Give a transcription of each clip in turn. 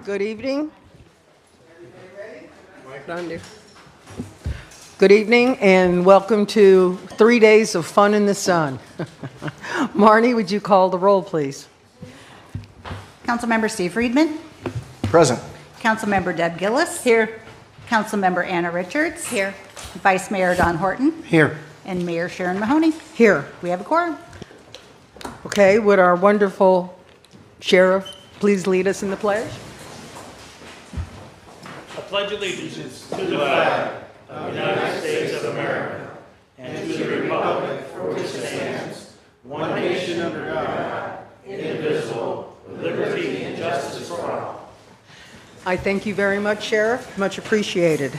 Good evening. Good evening and welcome to 3 days of fun in the sun. Marnie, would you call the roll, please? Councilmember Steve Friedman. Present. Councilmember Deb Gillis. Here. Councilmember Anna Richards. Here. Vice Mayor Don Horton. Here. And Mayor Sharon Mahoney. Here. We have a quorum. Okay, would our wonderful sheriff please lead us in the pledge? I pledge allegiance to the flag of the United States of America and to the republic for which it stands, one nation under God, indivisible, with liberty and justice for all. I thank you very much, Sheriff. Much appreciated.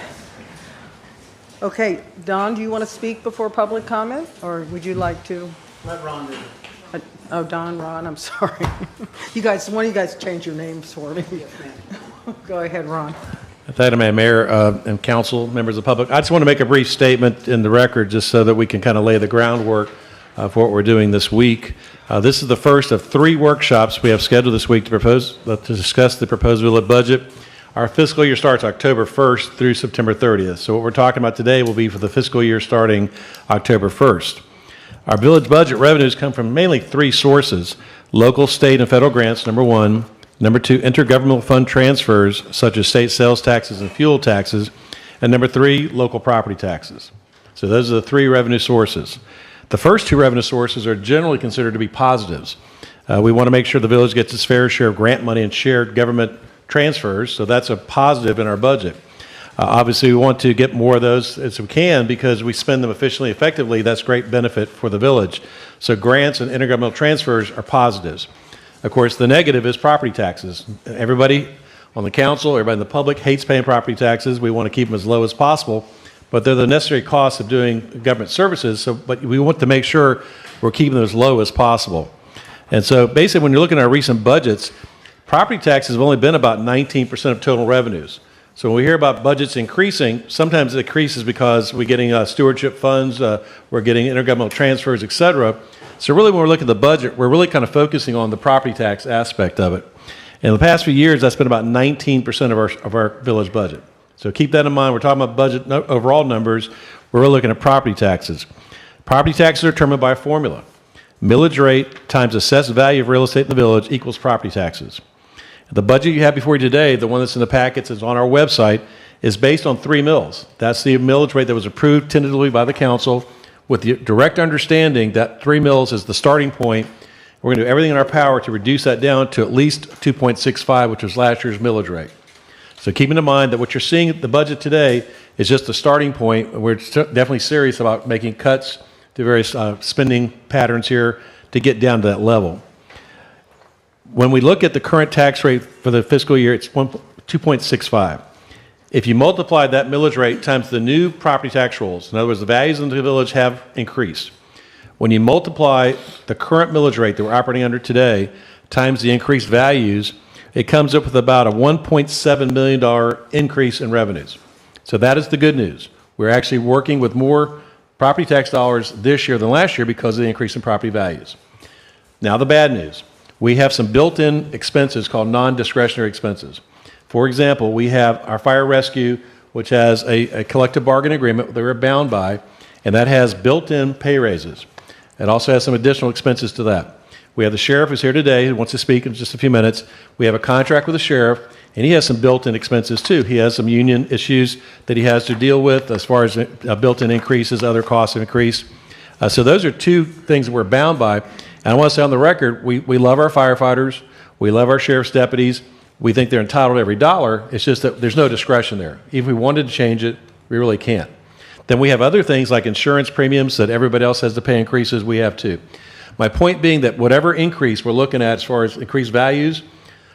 Okay, Don, do you want to speak before public comment, or would you like to? Let Ron do it. Oh, Don, Ron, I'm sorry. You guys, one of you guys change your names for me. Go ahead, Ron. Thank you, Madam Mayor and council, members of the public. I just want to make a brief statement in the record just so that we can kind of lay the groundwork for what we're doing this week. This is the first of 3 workshops we have scheduled this week to discuss the proposed village budget. Our fiscal year starts October 1st through September 30th. So what we're talking about today will be for the fiscal year starting October 1st. Our village budget revenues come from mainly 3 sources: local, state, and federal grants, number 1. Number 2, intergovernmental fund transfers, such as state sales taxes and fuel taxes. And number 3, local property taxes. So those are the 3 revenue sources. The first 2 revenue sources are generally considered to be positives. We want to make sure the village gets its fair share of grant money and shared government transfers, so that's a positive in our budget. Obviously, we want to get more of those as we can because we spend them efficiently, effectively. That's great benefit for the village. So grants and intergovernmental transfers are positives. Of course, the negative is property taxes. Everybody on the council, everybody in the public hates paying property taxes. We want to keep them as low as possible, but they're the necessary costs of doing government services. But we want to make sure we're keeping them as low as possible. And so basically, when you're looking at our recent budgets, property taxes have only been about 19% of total revenues. So when we hear about budgets increasing, sometimes it increases because we're getting stewardship funds, we're getting intergovernmental transfers, et cetera. So really when we're looking at the budget, we're really kind of focusing on the property tax aspect of it. In the past few years, that's been about 19% of our village budget. So keep that in mind. We're talking about budget overall numbers. We're really looking at property taxes. Property taxes are determined by a formula. Millage rate times assessed value of real estate in the village equals property taxes. The budget you have before you today, the one that's in the packets, is on our website, is based on 3 mills. That's the millage rate that was approved tentatively by the council with the direct understanding that 3 mills is the starting point. We're going to do everything in our power to reduce that down to at least 2.65, which was last year's millage rate. So keeping in mind that what you're seeing at the budget today is just the starting point. We're definitely serious about making cuts to various spending patterns here to get down to that level. When we look at the current tax rate for the fiscal year, it's 2.65. If you multiply that millage rate times the new property tax rolls, in other words, the values in the village have increased. When you multiply the current millage rate that we're operating under today times the increased values, it comes up with about a $1.7 million increase in revenues. So that is the good news. We're actually working with more property tax dollars this year than last year because of the increase in property values. Now the bad news. We have some built-in expenses called non-discretionary expenses. For example, we have our fire rescue, which has a collective bargaining agreement that we're bound by, and that has built-in pay raises. It also has some additional expenses to that. We have the sheriff who's here today who wants to speak in just a few minutes. We have a contract with the sheriff, and he has some built-in expenses too. He has some union issues that he has to deal with as far as built-in increases, other costs have increased. So those are 2 things that we're bound by. And I want to say on the record, we love our firefighters, we love our sheriff's deputies, we think they're entitled to every dollar. It's just that there's no discretion there. If we wanted to change it, we really can't. Then we have other things like insurance premiums that everybody else has to pay increases, we have too. My point being that whatever increase we're looking at as far as increased values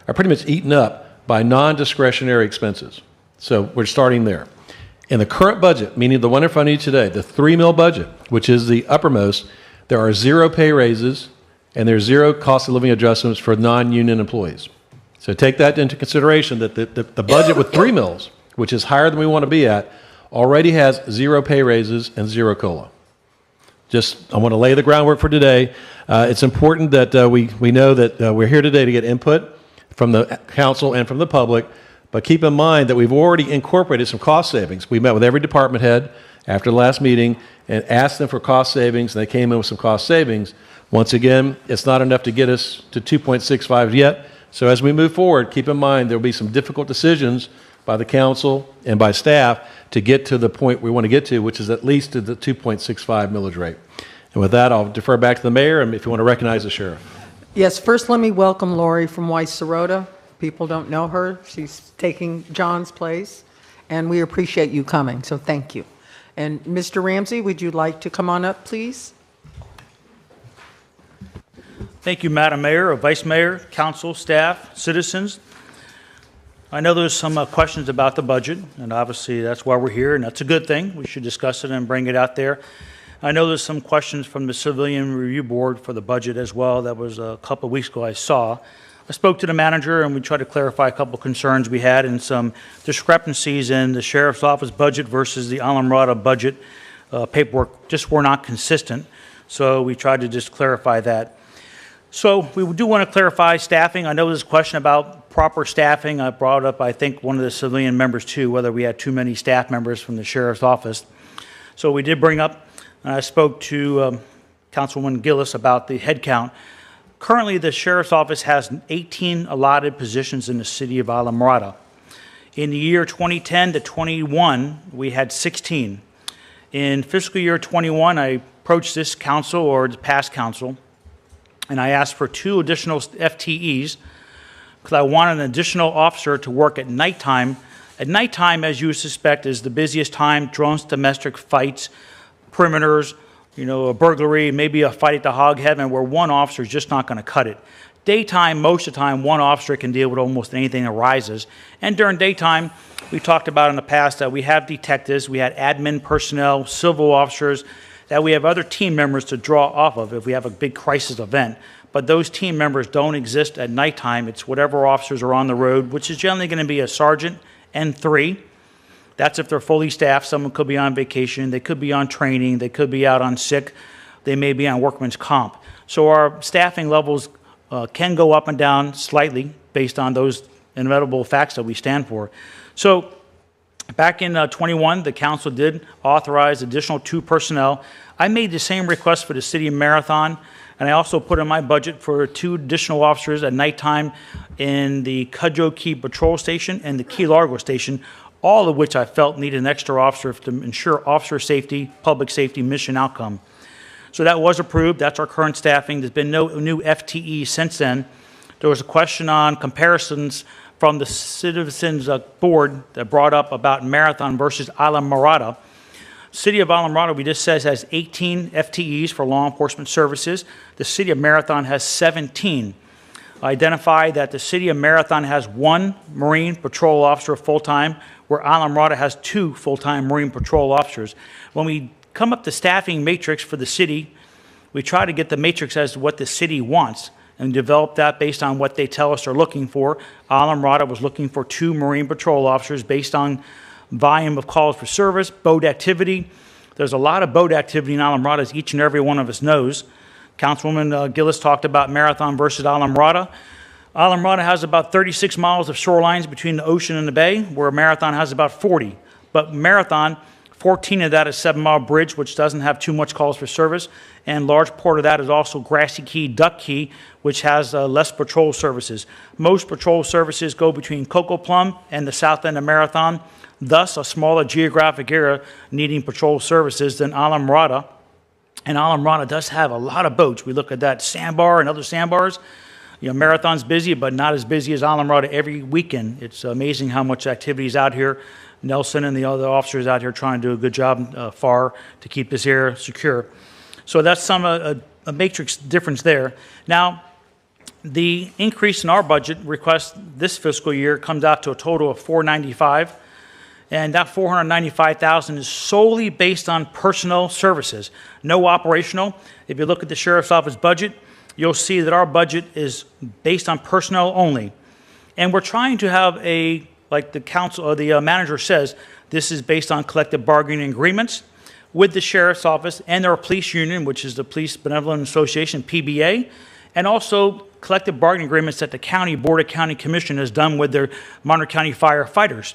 are pretty much eaten up by non-discretionary expenses. So we're starting there. In the current budget, meaning the one in front of you today, the 3 mill budget, which is the uppermost, there are 0 pay raises and there's 0 cost of living adjustments for non-union employees. So take that into consideration that the budget with 3 mills, which is higher than we want to be at, already has 0 pay raises and 0 COLA. I want to lay the groundwork for today. It's important that we know that we're here today to get input from the council and from the public. But keep in mind that we've already incorporated some cost savings. We met with every department head after the last meeting and asked them for cost savings, and they came in with some cost savings. Once again, it's not enough to get us to 2.65 yet. So as we move forward, keep in mind there will be some difficult decisions by the council and by staff to get to the point we want to get to, which is at least to the 2.65 millage rate. And with that, I'll defer back to the mayor, and if you want to recognize the sheriff. Yes, first let me welcome Lori from Weiss Serota. People don't know her. She's taking John's place, and we appreciate you coming, so thank you. And Mr. Ramsey, would you like to come on up, please? Thank you, Madam Mayor, Vice Mayor, council, staff, citizens. I know there's some questions about the budget, and obviously that's why we're here, and that's a good thing. We should discuss it and bring it out there. I know there's some questions from the Civilian Review Board for the budget as well. That was a couple of weeks ago I saw. I spoke to the manager, and we tried to clarify a couple of concerns we had and some discrepancies in the sheriff's office budget versus the Islamorada budget paperwork just were not consistent. So we tried to just clarify that. So we do want to clarify staffing. I know there's a question about proper staffing. I brought up, I think, one of the civilian members too, whether we had too many staff members from the sheriff's office. So we did bring up, and I spoke to Councilwoman Gillis about the head count. Currently, the sheriff's office has 18 allotted positions in the city of Islamorada. In the year 2010 to 21, we had 16. In fiscal year 21, I approached this council, or the past council, and I asked for 2 additional FTEs because I wanted an additional officer to work at nighttime. At nighttime, as you would suspect, is the busiest time: drones, domestic fights, perimeters, a burglary, maybe a fight at the Hog Heaven, where one officer is just not going to cut it. Daytime, most of the time, one officer can deal with almost anything that arises. And during daytime, we talked about in the past that we have detectives, we had admin personnel, civil officers, that we have other team members to draw off of if we have a big crisis event. But those team members don't exist at nighttime. It's whatever officers are on the road, which is generally going to be a sergeant and 3. That's if they're fully staffed. Someone could be on vacation. They could be on training. They could be out on sick. They may be on workman's comp. So our staffing levels can go up and down slightly based on those inevitable facts that we stand for. So back in 21, the council did authorize additional 2 personnel. I made the same request for the city of Marathon, and I also put in my budget for 2 additional officers at nighttime in the Cudjoe Key Patrol Station and the Key Largo Station, all of which I felt needed an extra officer to ensure officer safety, public safety, mission outcome. So that was approved. That's our current staffing. There's been no new FTE since then. There was a question on comparisons from the Citizens Board that brought up about Marathon versus Islamorada. City of Islamorada, we just said, has 18 FTEs for law enforcement services. The City of Marathon has 17. I identified that the City of Marathon has 1 Marine Patrol officer full-time, where Islamorada has 2 full-time Marine Patrol officers. When we come up the staffing matrix for the city, we try to get the matrix as to what the city wants and develop that based on what they tell us they're looking for. Islamorada was looking for 2 Marine Patrol officers based on volume of calls for service, boat activity. There's a lot of boat activity in Islamorada, as each and every one of us knows. Councilwoman Gillis talked about Marathon versus Islamorada. Islamorada has about 36 miles of shorelines between the ocean and the bay, where Marathon has about 40. But Marathon, 14 of that is 7 Mile Bridge, which doesn't have too much calls for service, and large part of that is also Grassy Key, Duck Key, which has less patrol services. Most patrol services go between Cocoa Plum and the south end of Marathon, thus a smaller geographic area needing patrol services than Islamorada. And Islamorada does have a lot of boats. We look at that sandbar and other sandbars. Marathon's busy, but not as busy as Islamorada every weekend. It's amazing how much activity is out here. Nelson and the other officers out here trying to do a good job far to keep this area secure. So that's a matrix difference there. Now, the increase in our budget request this fiscal year comes out to a total of $495,000, and that $495,000 is solely based on personnel services, no operational. If you look at the sheriff's office budget, you'll see that our budget is based on personnel only, and we're trying to have like the council or the manager says, this is based on collective bargaining agreements with the sheriff's office and our police union, which is the Police Benevolent Association, PBA, and also collective bargaining agreements that the County Board of County Commission has done with their Monroe County firefighters.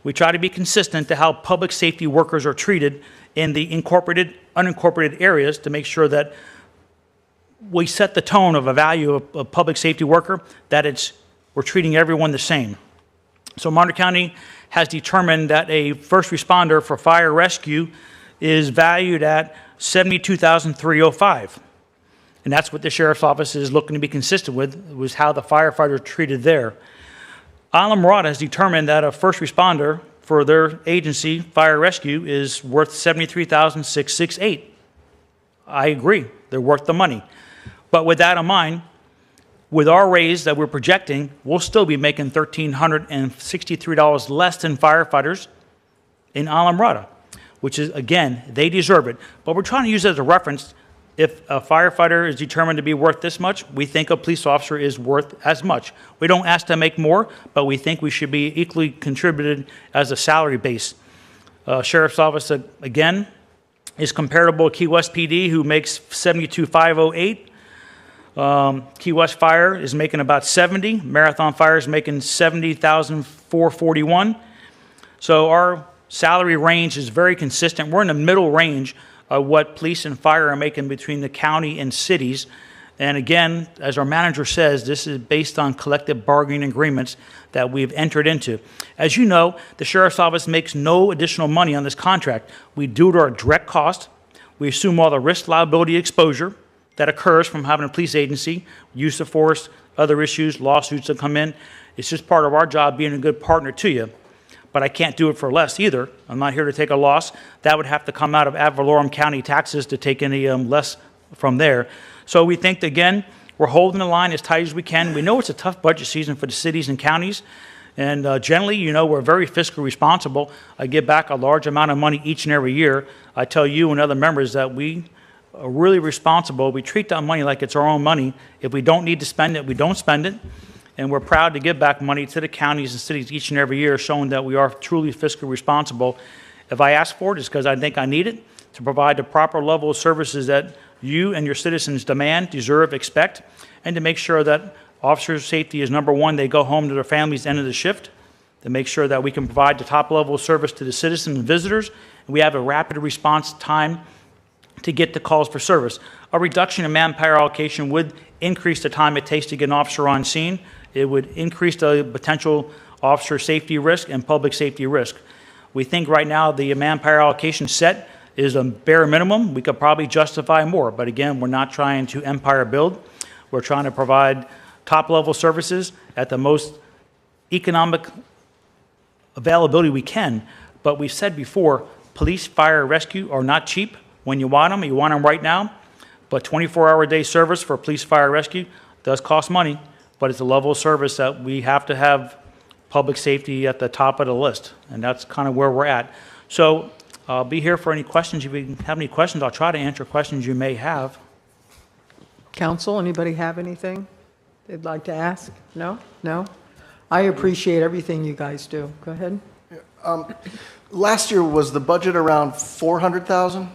We try to be consistent to how public safety workers are treated in the incorporated, unincorporated areas to make sure that we set the tone of a value of a public safety worker, that we're treating everyone the same. So Monroe County has determined that a first responder for fire rescue is valued at $72,305. And that's what the sheriff's office is looking to be consistent with, was how the firefighters are treated there. Alamorada has determined that a first responder for their agency, fire rescue, is worth $73,668. I agree, they're worth the money. But with that in mind, with our raise that we're projecting, we'll still be making $1,363 less than firefighters in Alamorada, which is, again, they deserve it. But we're trying to use it as a reference. If a firefighter is determined to be worth this much, we think a police officer is worth as much. We don't ask to make more, but we think we should be equally contributed as a salary base. Sheriff's Office, again, is comparable to Key West PD, who makes $72,508. Key West Fire is making about $70. Marathon Fire is making $70,441. So our salary range is very consistent. We're in the middle range of what police and fire are making between the county and cities. And again, as our manager says, this is based on collective bargaining agreements that we've entered into. As you know, the Sheriff's Office makes no additional money on this contract. We do it at our direct cost. We assume all the risk liability exposure that occurs from having a police agency, use of force, other issues, lawsuits that come in. It's just part of our job being a good partner to you. But I can't do it for less either. I'm not here to take a loss. That would have to come out of ad valorem county taxes to take any less from there. So we think, again, we're holding the line as tight as we can. We know it's a tough budget season for the cities and counties. And generally, you know, we're very fiscally responsible. I give back a large amount of money each and every year. I tell you and other members that we are really responsible. We treat that money like it's our own money. If we don't need to spend it, we don't spend it. And we're proud to give back money to the counties and cities each and every year, showing that we are truly fiscally responsible. If I ask for it, it's because I think I need it to provide the proper level of services that you and your citizens demand, deserve, expect, and to make sure that officers' safety is number one. They go home to their families at the end of the shift, to make sure that we can provide the top level of service to the citizens and visitors, and we have a rapid response time to get the calls for service. A reduction in manpower allocation would increase the time it takes to get an officer on scene. It would increase the potential officer safety risk and public safety risk. We think right now the manpower allocation set is a bare minimum. We could probably justify more, but again, we're not trying to empire build. We're trying to provide top-level services at the most economic availability we can. But we've said before, police, fire, rescue are not cheap. When you want them right now. But 24-hour-a-day service for police, fire, rescue does cost money, but it's a level of service that we have to have public safety at the top of the list, and that's kind of where we're at. So I'll be here for any questions. If you have any questions, I'll try to answer questions you may have. Council, anybody have anything they'd like to ask? No? No? I appreciate everything you guys do. Go ahead. Last year, was the budget around 400,000?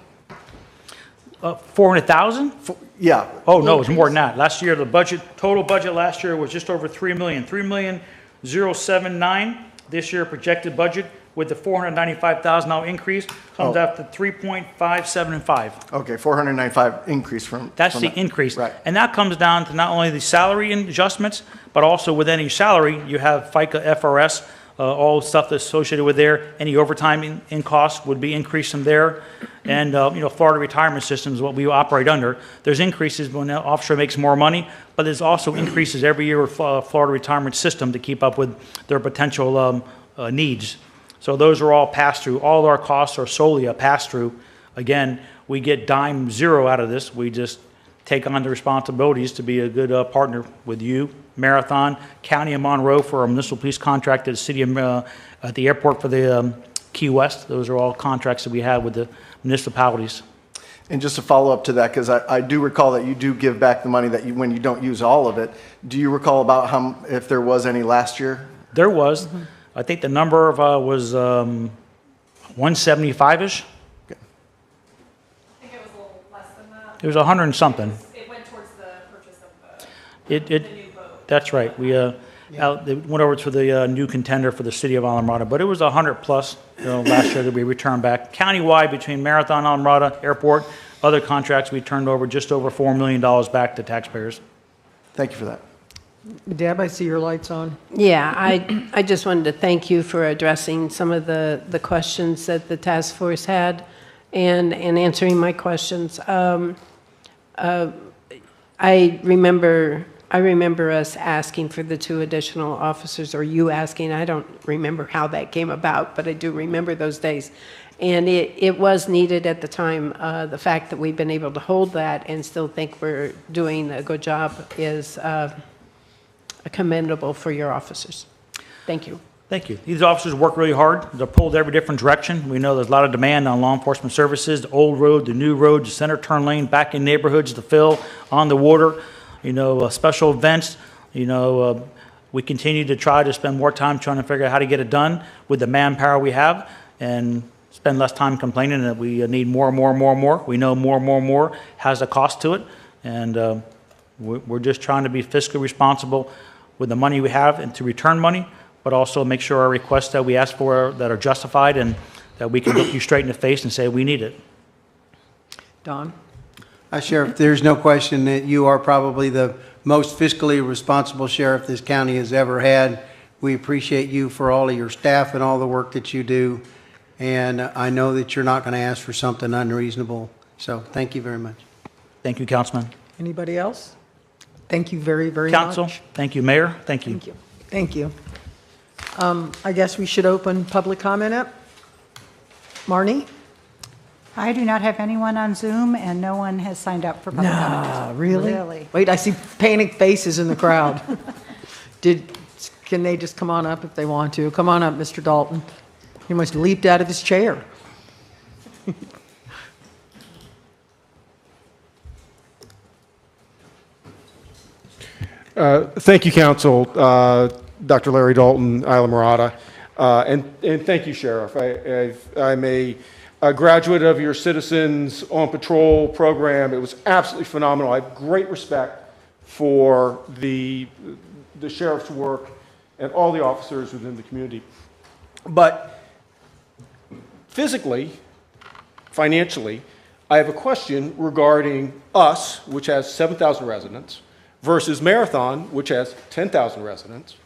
400,000? Yeah. Oh, no, it's more than that. Last year, the total budget last year was just over 3 million, 3,079,000. This year, projected budget with the $495,000 increase comes out to 3.575. Okay, 495 increase from. That's from the that. increase. Right. And that comes down to not only the salary adjustments, but also with any salary, you have FICA, FRS, all stuff that's associated with there. Any overtime in costs would be increased from there. And, Florida retirement system is what we operate under. There's increases when the officer makes more money, but there's also increases every year with Florida retirement system to keep up with their potential needs. So those are all pass-through. All of our costs are solely a pass-through. Again, we get dime zero out of this. We just take on the responsibilities to be a good partner with you, Marathon, County of Monroe for our municipal police contract at the city of, at the airport for the Key West. Those are all contracts that we have with the municipalities. And just to follow up to that, because I do recall that you do give back the money that you, when you don't use all of it. Do you recall about if there was any last year? There was. Mm-hmm. I think the number of was 175-ish. I think it was a little less than that. It was 100 and something. It went towards the purchase of the That's right. We they went over to the new contender for the city of Islamorada, but it was 100 plus last year that we returned back. Countywide, between Marathon, Islamorada, Airport, other contracts, we turned over just over $4 million back to taxpayers. Thank you for that. Deb, I see your light's on. Yeah, I just wanted to thank you for addressing some of the questions that the task force had and answering my questions. I remember us asking for the 2 additional officers, or you asking. I don't remember how that came about, but I do remember those days. And it was needed at the time. The fact that we've been able to hold that and still think we're doing a good job is commendable for your officers. Thank you. Thank you. These officers work really hard. They're pulled every different direction. We know there's a lot of demand on law enforcement services, the old road, the new road, the center turn lane, back in neighborhoods, the fill, on the water, special events. We continue to try to spend more time trying to figure out how to get it done with the manpower we have and spend less time complaining that we need more. We know more has a cost to it. And we're just trying to be fiscally responsible with the money we have and to return money, but also make sure our requests that we ask for that are justified and that we can look you straight in the face and say we need it. Don? Sheriff, there's no question that you are probably the most fiscally responsible sheriff this county has ever had. We appreciate you for all of your staff and all the work that you do. And I know that you're not going to ask for something unreasonable. So thank you very much. Thank you, Councilman. Anybody else? Thank you very, very Council, much. thank you. Mayor, thank you. Thank you. Thank you. I guess we should open public comment up. Marnie? I do not have anyone on Zoom, and no one has signed up for public comment. Really? Really? Wait, I see panicked faces in the crowd. Can they just come on up if they want to? Come on up, Mr. Dalton. He must have leaped out of his chair. Thank you, Council. Dr. Larry Dalton, Islamorada. And thank you, Sheriff. I'm a graduate of your Citizens on Patrol program. It was absolutely phenomenal. I have great respect for the sheriff's work and all the officers within the community. But physically, financially, I have a question regarding us, which has 7,000 residents, versus Marathon, which has 10,000 residents,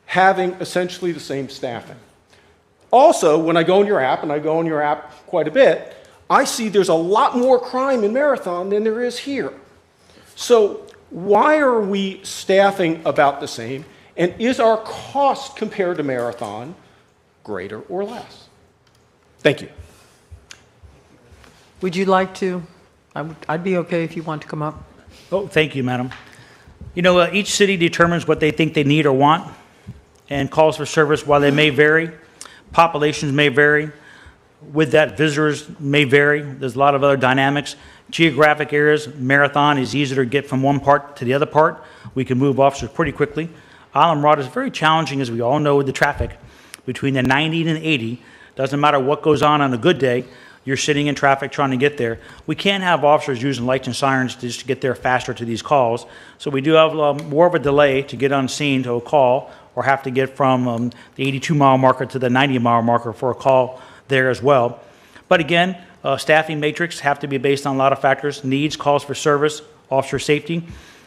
having essentially the same staffing. Also, when I go on your app, and I go on your app quite a bit, I see there's a lot more crime in Marathon than there is here. So why are we staffing about the same? And is our cost compared to Marathon greater or less? Thank you. Would you like to? I'd be okay if you want to come up. Oh, thank you, madam. Each city determines what they think they need or want, and calls for service, while they may vary, populations may vary. With that, visitors may vary. There's a lot of other dynamics. Geographic areas, Marathon is easier to get from one part to the other part. We can move officers pretty quickly. Islamorada is very challenging, as we all know, with the traffic. Between the 90 and 80, doesn't matter what goes on a good day, you're sitting in traffic trying to get there. We can't have officers using lights and sirens just to get there faster to these calls. So we do have more of a delay to get on scene to a call, or have to get from the 82-mile marker to the 90-mile marker for a call there as well. But again, staffing matrix have to be based on a lot of factors: needs, calls for service, officer safety,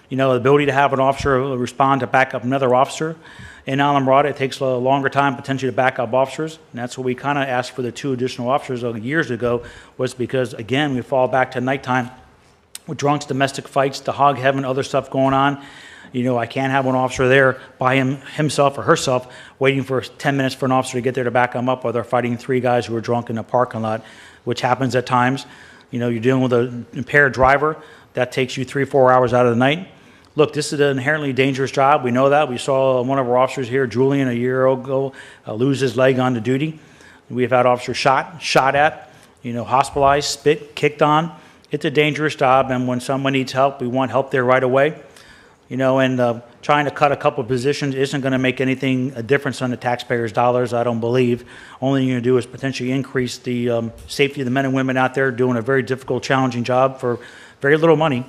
the ability to have an officer respond to back up another officer. In Islamorada, it takes a longer time potentially to back up officers, and that's what we kind of asked for the 2 additional officers years ago, was because, again, we fall back to nighttime with drunks, domestic fights, the hog heaven, other stuff going on. I can't have one officer there by himself or herself waiting for 10 minutes for an officer to get there to back them up while they're fighting 3 guys who are drunk in a parking lot, which happens at times. You're dealing with an impaired driver. That takes you 3-4 hours out of the night. Look, this is an inherently dangerous job. We know that. We saw one of our officers here, Julian, a year ago, lose his leg on the duty. We've had officers shot at, hospitalized, spit, kicked on. It's a dangerous job, and when someone needs help, we want help there right away. And trying to cut a couple of positions isn't going to make a difference on the taxpayers' dollars, I don't believe. Only thing you're going to do is potentially increase the safety of the men and women out there doing a very difficult, challenging job for very little money.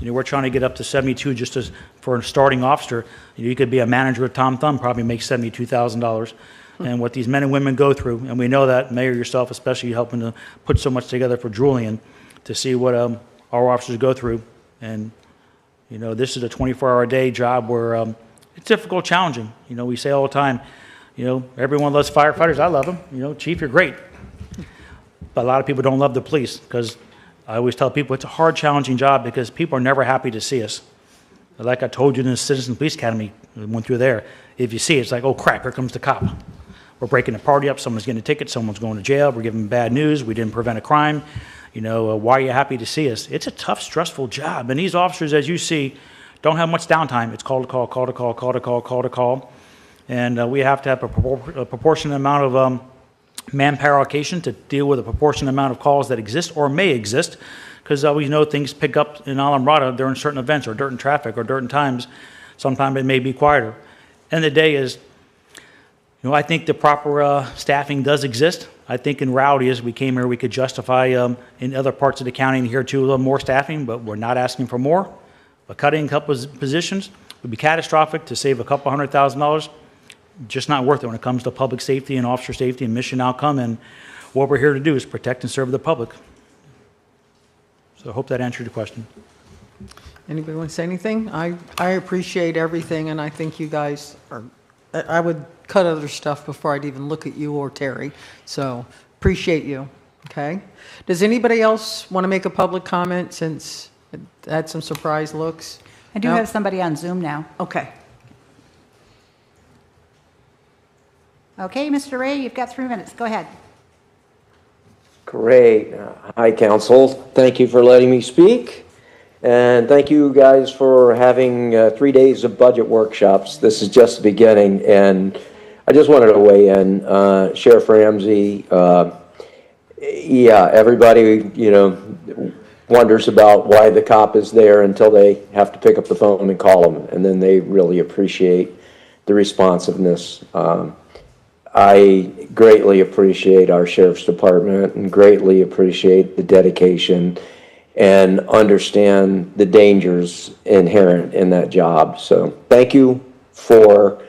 We're trying to get up to 72 just as, for a starting officer. You could be a manager at Tom Thumb, probably make $72,000. And what these men and women go through, and we know that, Mayor, yourself especially, helping to put so much together for Julian, to see what our officers go through. And, this is a 24-hour-a-day job where it's difficult, challenging. We say all the time, everyone loves firefighters. I love them. Chief, you're great. But a lot of people don't love the police, because I always tell people it's a hard, challenging job because people are never happy to see us. Like I told you in the Citizen Police Academy, we went through there, if you see it, it's like, oh crap, here comes the cop. We're breaking the party up, someone's getting a ticket, someone's going to jail, we're giving them bad news, we didn't prevent a crime. Why are you happy to see us? It's a tough, stressful job. And these officers, as you see, don't have much downtime. It's call to call, call to call, call to call, call to call. And we have to have a proportionate amount of manpower allocation to deal with a proportionate amount of calls that exist or may exist, because we know things pick up in Alambrada during certain events or dirt in traffic or dirt in times. Sometimes it may be quieter. End of the day is, I think the proper staffing does exist. I think in reality, as we came here, we could justify in other parts of the county and here too a little more staffing, but we're not asking for more. But cutting a couple of positions would be catastrophic. To save a couple $100,000, just not worth it when it comes to public safety and officer safety and mission outcome. And what we're here to do is protect and serve the public. So I hope that answered your question. Anybody want to say anything? I appreciate everything, and I think you guys are, I would cut other stuff before I'd even look at you or Terry. So appreciate you, okay? Does anybody else want to make a public comment since it had some surprise looks? I do No? have somebody on Zoom now. Okay. Okay, Mr. Ray, you've got 3 minutes. Go ahead. Great. Hi, Council. Thank you for letting me speak. And thank you guys for having 3 days of budget workshops. This is just the beginning. And I just wanted to weigh in. Sheriff Ramsey, everybody, wonders about why the cop is there until they have to pick up the phone and call them. And then they really appreciate the responsiveness. I greatly appreciate our Sheriff's Department and greatly appreciate the dedication and understand the dangers inherent in that job. So thank you for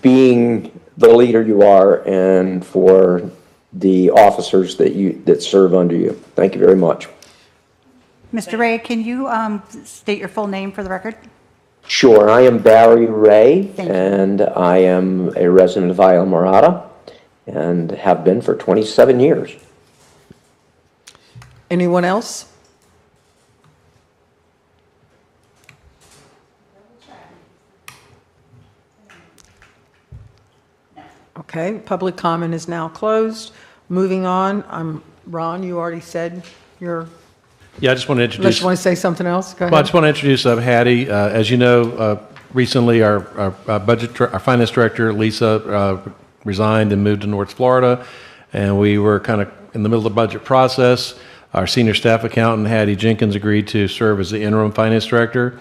being the leader you are and for the officers that serve under you. Thank you very much. Mr. Ray, can you state your full name for the record? Sure, I am Barry Ray, Thank you. and I am a resident of Islamorada and have been for 27 years. Anyone else? Okay, public comment is now closed. Moving on, Ron, you already said your, Yeah, I just want to unless introduce. you want to say something else, go Well, I ahead. just want to introduce Hattie. As you know, recently our finance director, Lisa, resigned and moved to North Florida, and we were kind of in the middle of the budget process. Our senior staff accountant, Hattie Jenkins, agreed to serve as the interim finance director,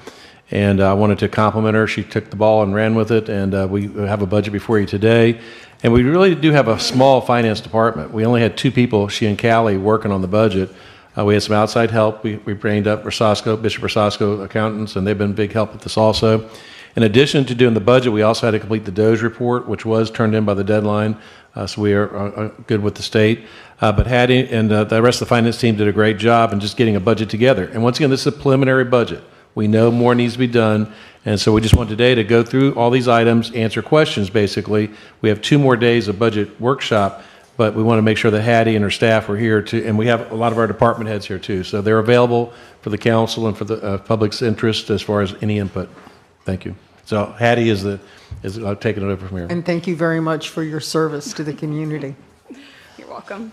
and I wanted to compliment her. She took the ball and ran with it, and we have a budget before you today. And we really do have a small finance department. We only had 2 people, she and Callie, working on the budget. We had some outside help. We trained up Bishop Rosasco accountants, and they've been a big help with this also. In addition to doing the budget, we also had to complete the DOJ report, which was turned in by the deadline, so we are good with the state. But Hattie and the rest of the finance team did a great job in just getting a budget together. And once again, this is a preliminary budget. We know more needs to be done, and so we just want today to go through all these items, answer questions, basically. We have 2 more days of budget workshop, but we want to make sure that Hattie and her staff are here too, and we have a lot of our department heads here too. So they're available for the council and for the public's interest as far as any input. Thank you. So Hattie is taking it over from here. And thank you very much for your service to the community. You're welcome.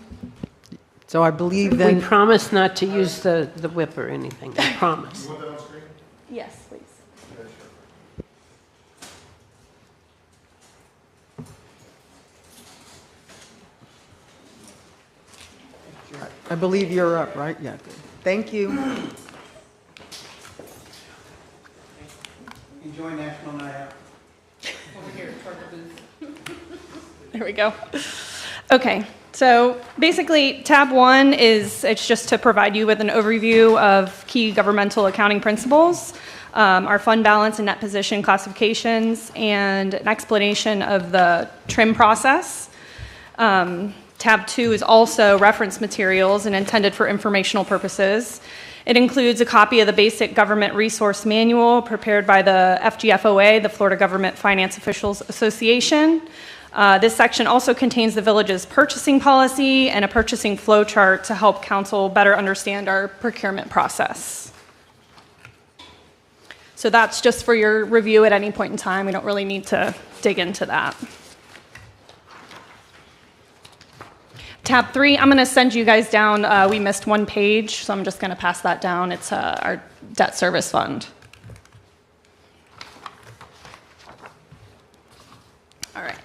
So I believe We then, promise not to use the whip or anything, we promise. Yes, please. I believe you're up, right? Yeah, good. Thank you. Enjoy National Night Out. There we go. Okay. So basically, tab 1 it's just to provide you with an overview of key governmental accounting principles, our fund balance and net position classifications, and an explanation of the TRIM process. Tab 2 is also reference materials and intended for informational purposes. It includes a copy of the Basic Government Resource Manual prepared by the FGFOA, the Florida Government Finance Officials Association. This section also contains the village's purchasing policy and a purchasing flow chart to help council better understand our procurement process. So that's just for your review at any point in time. We don't really need to dig into that. Tab 3, I'm going to send you guys down. We missed one page, so I'm just going to pass that down. It's our debt service fund. All right.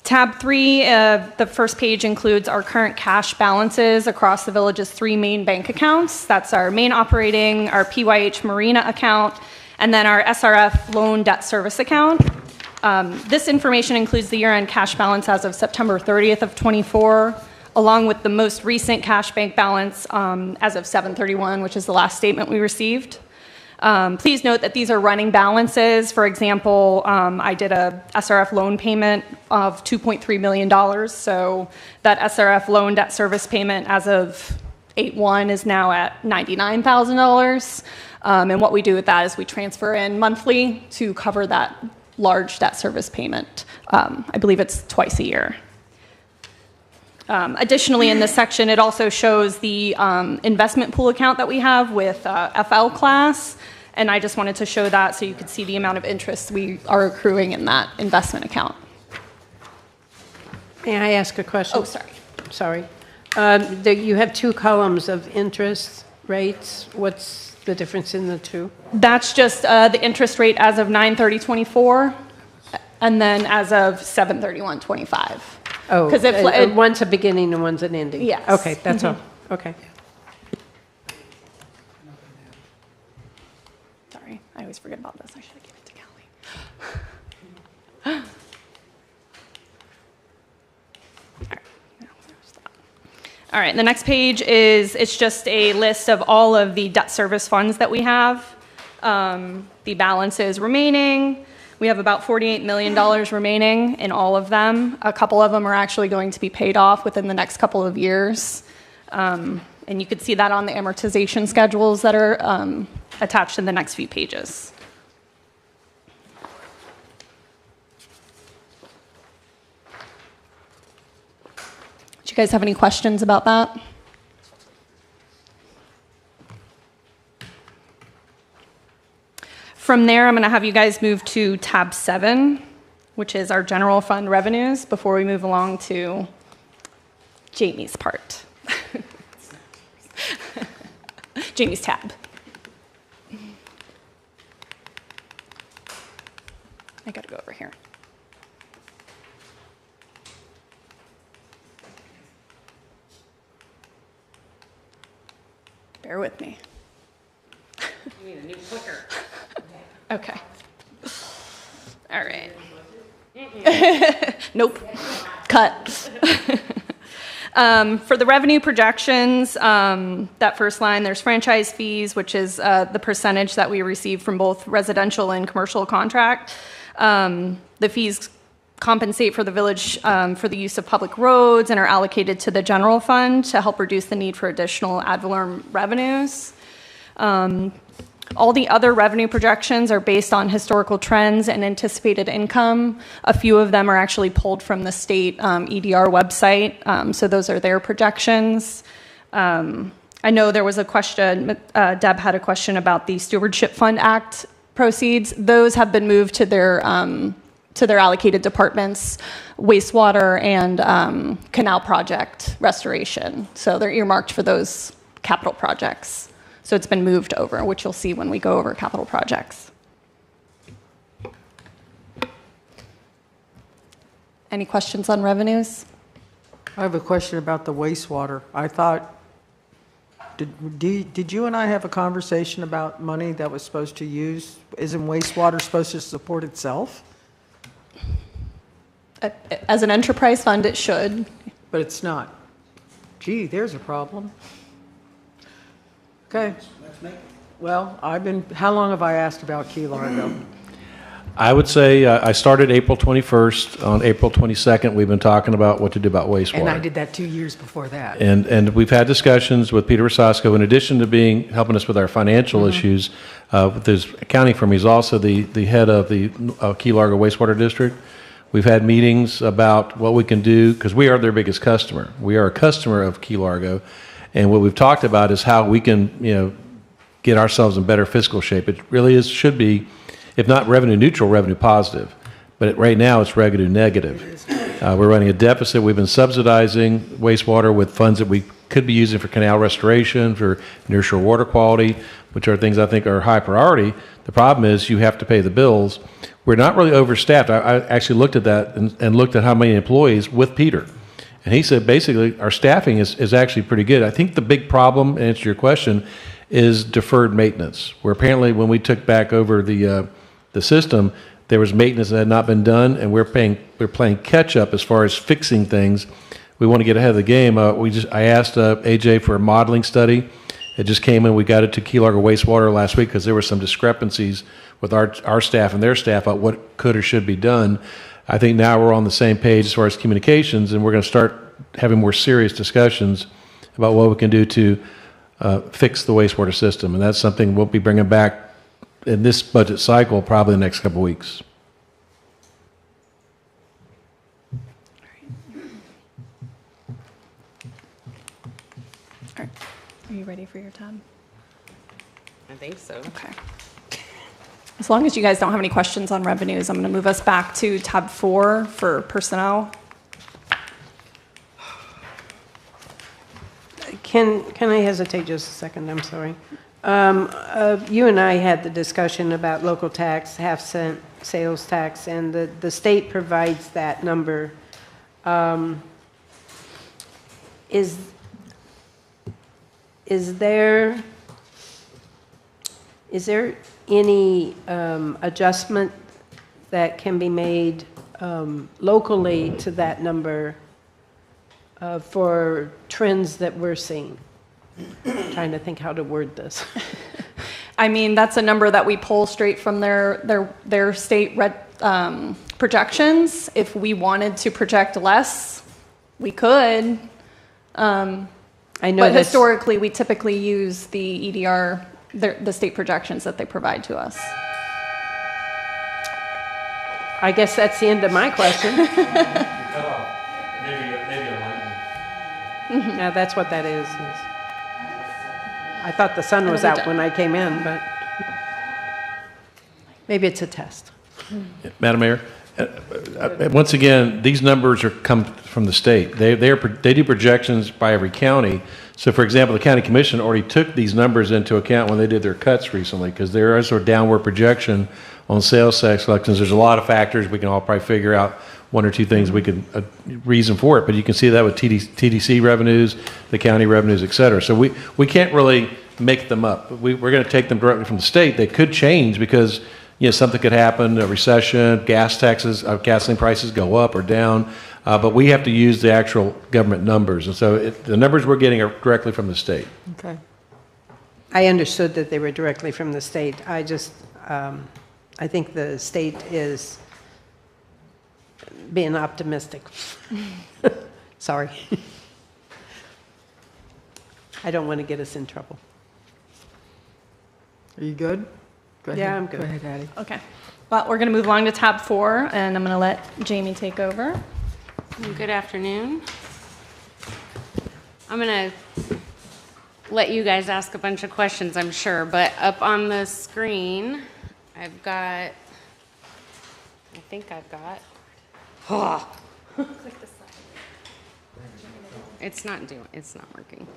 Tab 3, the first page includes our current cash balances across the village's 3 main bank accounts. That's our main operating, our PYH Marina account, and then our SRF loan debt service account. This information includes the year-end cash balance as of September 30th of 24, along with the most recent cash bank balance as of 7/31, which is the last statement we received. Please note that these are running balances. For example, I did a SRF loan payment of $2.3 million, so that SRF loan debt service payment as of 8/1 is now at $99,000. And what we do with that is we transfer in monthly to cover that large debt service payment. I believe it's twice a year. Additionally, in this section, it also shows the investment pool account that we have with FL Class, and I just wanted to show that so you could see the amount of interest we are accruing in that investment account. May I ask a question? Oh, sorry. Sorry. You have 2 columns of interest rates. What's the difference in the 2? That's just the interest rate as of 9/30/24, and then as of 7/31/25. Oh, 'Cause one's a beginning and one's an ending. Yes. Okay, that's all. Okay. Sorry, I always forget about this. I should have given it to Callie. All right, the next page it's just a list of all of the debt service funds that we have, the balances remaining. We have about $48 million remaining in all of them. A couple of them are actually going to be paid off within the next couple of years. And you can see that on the amortization schedules that are attached in the next few pages. Do you guys have any questions about that? From there, I'm going to have you guys move to tab 7, which is our general fund revenues, before we move along to Jamie's part. Jamie's tab. I got to go over here. Bear with me. You need a new clicker. Okay. All right. Nope. Cut. For the revenue projections, that first line, there's franchise fees, which is the percentage that we receive from both residential and commercial contract. The fees compensate for the village for the use of public roads and are allocated to the general fund to help reduce the need for additional ad valorem revenues. All the other revenue projections are based on historical trends and anticipated income. A few of them are actually pulled from the state EDR website, so those are their projections. I know there was a question, Deb had a question about the Stewardship Fund Act proceeds. Those have been moved to their allocated departments, wastewater and canal project restoration. So they're earmarked for those capital projects. So it's been moved over, which you'll see when we go over capital projects. Any questions on revenues? I have a question about the wastewater. I thought, did you and I have a conversation about money that was supposed to use? Isn't wastewater supposed to support itself? As an enterprise fund, it should. but it's not. Gee, there's a problem. Okay. Well, how long have I asked about Key Largo? I would say I started April 21st. On April 22nd, we've been talking about what to do about wastewater. And I did that 2 years before that. And we've had discussions with Peter Rosasco, in addition to helping us with our financial issues, with his accounting firm. He's also the head of the Key Largo Wastewater District. We've had meetings about what we can do, because we are their biggest customer. We are a customer of Key Largo, and what we've talked about is how we can, get ourselves in better fiscal shape. It really should be, if not revenue neutral, revenue positive. But right now, it's revenue negative. We're running a deficit. We've been subsidizing wastewater with funds that we could be using for canal restoration, for nearshore water quality, which are things I think are high priority. The problem is you have to pay the bills. We're not really overstaffed. I actually looked at that and looked at how many employees with Peter. And he said, basically, our staffing is actually pretty good. I think the big problem, to answer your question, is deferred maintenance, where apparently when we took back over the system, there was maintenance that had not been done, and we're playing catch up as far as fixing things. We want to get ahead of the game. I asked AJ for a modeling study. It just came in. We got it to Key Largo Wastewater last week because there were some discrepancies with our staff and their staff about what could or should be done. I think now we're on the same page as far as communications, and we're going to start having more serious discussions about what we can do to fix the wastewater system, and that's something we'll be bringing back in this budget cycle, probably the next couple of weeks. All right. Are you ready for your tab? I think so. Okay. As long as you guys don't have any questions on revenues, I'm going to move us back to tab 4 for personnel. Can I hesitate just a second? I'm sorry. You and I had the discussion about local tax, half-cent sales tax, and the state provides that number. Is there any adjustment that can be made locally to that number for trends that we're seeing? I'm trying to think how to word this. I mean, that's a number that we pull straight from their state projections. If we wanted to project less, we could. I know but historically, we typically use the EDR, the state projections that they provide to us. I guess that's the end of my question. Yeah, that's what that is. I thought the sun was out when I came in, but maybe it's a test. Madam Mayor, once again, these numbers come from the state. They do projections by every county. So, for example, the county commission already took these numbers into account when they did their cuts recently, because there is a downward projection on sales tax collections. There's a lot of factors. We can all probably figure out one or two things we could reason for it, but you can see that with TDC revenues, the county revenues, et cetera. So we can't really make them up. We're going to take them directly from the state. They could change because something could happen, a recession, gasoline prices go up or down, but we have to use the actual government numbers. And so the numbers we're getting are directly from the state. Okay. I understood that they were directly from the state. I just, I think the state is being optimistic. Sorry. I don't want to get us in trouble. Are you good? Go ahead. Yeah, I'm good. Go ahead, Addie. Okay. Well, we're going to move along to tab 4, and I'm going to let Jamie take over. Good afternoon. I'm going to let you guys ask a bunch of questions, I'm sure, but up on the screen, I've got, oh. It's not working.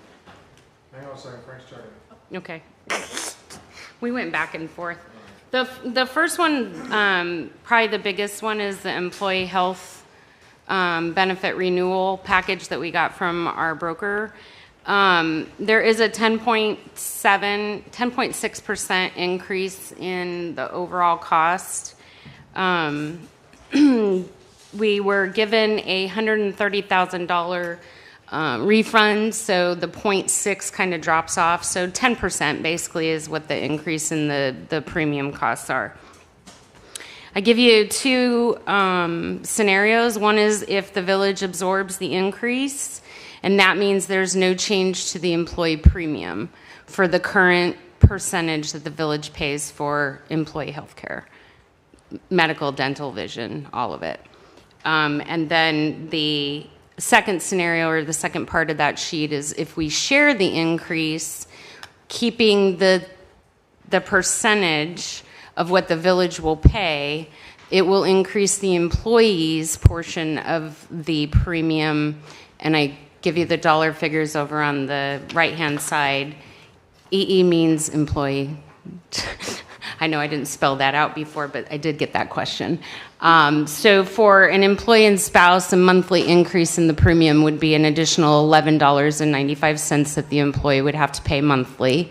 Hang on a second, Frank's checking. Okay. We went back and forth. The first one, probably the biggest one, is the employee health benefit renewal package that we got from our broker. There is a 10.6% increase in the overall cost. we were given a $130,000 refund, so the 0.6 kind of drops off. So 10% basically is what the increase in the premium costs are. I give you two scenarios. One is if the village absorbs the increase, and that means there's no change to the employee premium for the current percentage that the village pays for employee health care, medical, dental, vision, all of it. And then the second scenario, or the second part of that sheet, is if we share the increase, keeping the percentage of what the village will pay, it will increase the employees' portion of the premium. And I give you the dollar figures over on the right-hand side. EE means employee. I know I didn't spell that out before, but I did get that question. So for an employee and spouse, a monthly increase in the premium would be an additional $11.95 that the employee would have to pay monthly.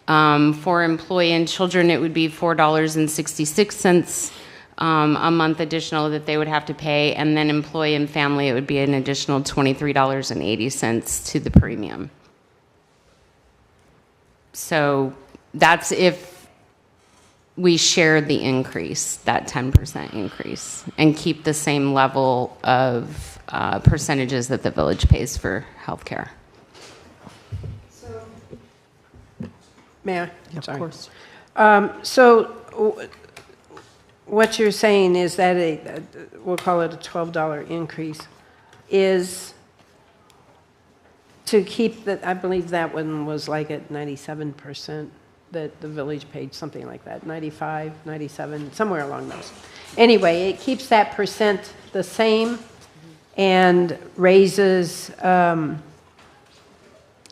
For employee and children, it would be $4.66 a month additional that they would have to pay. And then employee and family, it would be an additional $23.80 to the premium. So that's if we share the increase, that 10% increase, and keep the same level of percentages that the village pays for healthcare. May I? Of Sorry. course. What you're saying is that we'll call it a $12 increase, is to keep I believe that one was like at 97%, that the village paid, something like that, 95, 97, somewhere along those. Anyway, it keeps that percent the same and raises,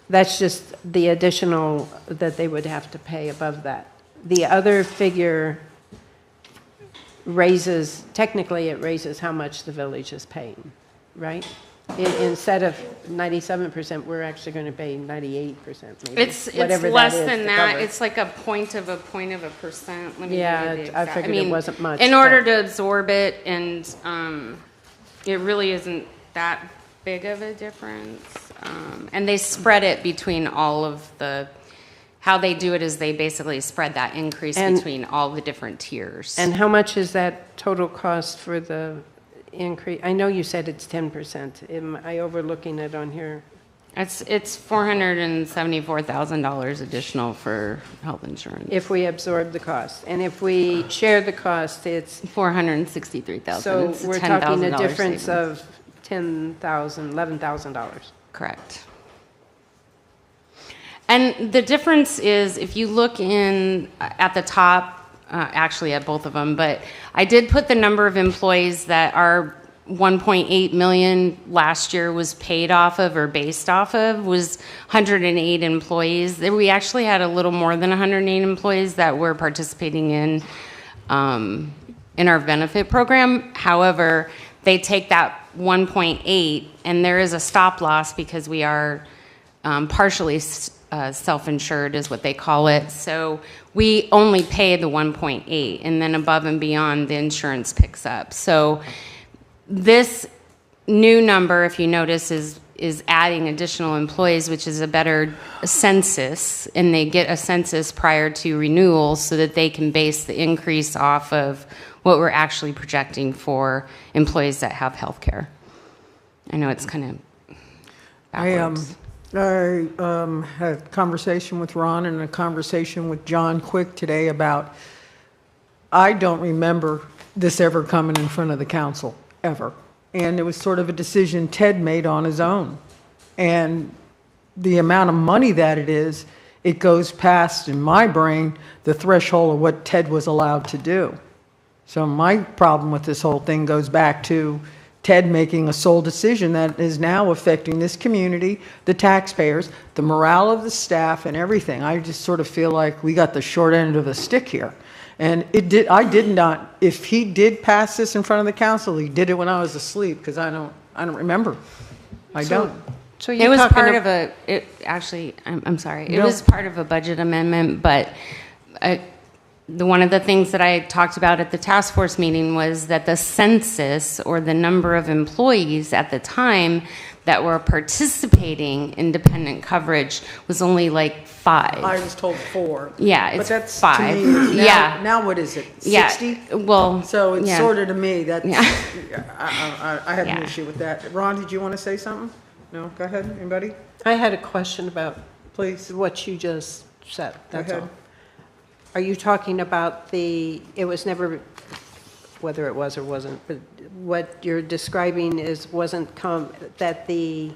that's just the additional that they would have to pay above that. The other figure raises, technically it raises how much the village is paying, right? Instead of 97%, we're actually going to pay 98%. Maybe. It's Whatever less that is than to that. cover. It's like a point of a percent. Let me Yeah, give you the I exact- figured it wasn't much, In order but- to absorb it, and it really isn't that big of a difference. And they spread it between all of the. How they do it is they basically spread that increase between all the different tiers. And how much is that total cost for the increase? I know you said it's 10%. Am I overlooking it on here? It's $474,000 additional for health insurance. If we absorb the cost. And if we share the cost, it's, $463,000. so It's a we're talking a $10,000 difference savings. of $10,000, $11,000. Correct. And the difference is, if you look at the top, actually at both of them, but I did put the number of employees that our 1.8 million last year was paid off of or based off of, was 108 employees. We actually had a little more than 108 employees that were participating in our benefit program. However, they take that 1.8, and there is a stop loss because we are partially self-insured is what they call it. So we only pay the 1.8, and then above and beyond, the insurance picks up. So this new number, if you notice, is adding additional employees, which is a better census, and they get a census prior to renewal so that they can base the increase off of what we're actually projecting for employees that have health care. I know it's kind of backwards. I had a conversation with Ron and a conversation with John Quick today about, I don't remember this ever coming in front of the council, ever. And it was sort of a decision Ted made on his own. And the amount of money that it goes past, in my brain, the threshold of what Ted was allowed to do. So my problem with this whole thing goes back to Ted making a sole decision that is now affecting this community, the taxpayers, the morale of the staff, and everything. I just sort of feel like we got the short end of the stick here. And I did not, if he did pass this in front of the council, he did it when I was asleep, because I don't remember. I don't. So It was part of I'm sorry. It No. was part of a budget amendment, but one of the things that I talked about at the task force meeting was that the census, or the number of employees at the time that were participating in dependent coverage, was only like 5. I was told 4. Yeah, But it's that's 5. to me, now, Yeah. now what is it, Yeah, 60? well, So it's yeah. sort of to me, that's, Yeah. I have an Yeah. issue with that. Ron, did you want to say something? No, go ahead, anybody? I had a question about Please. what you just said, that's ahead. all. Are you talking about it was never, whether it was or wasn't, but what you're describing wasn't that the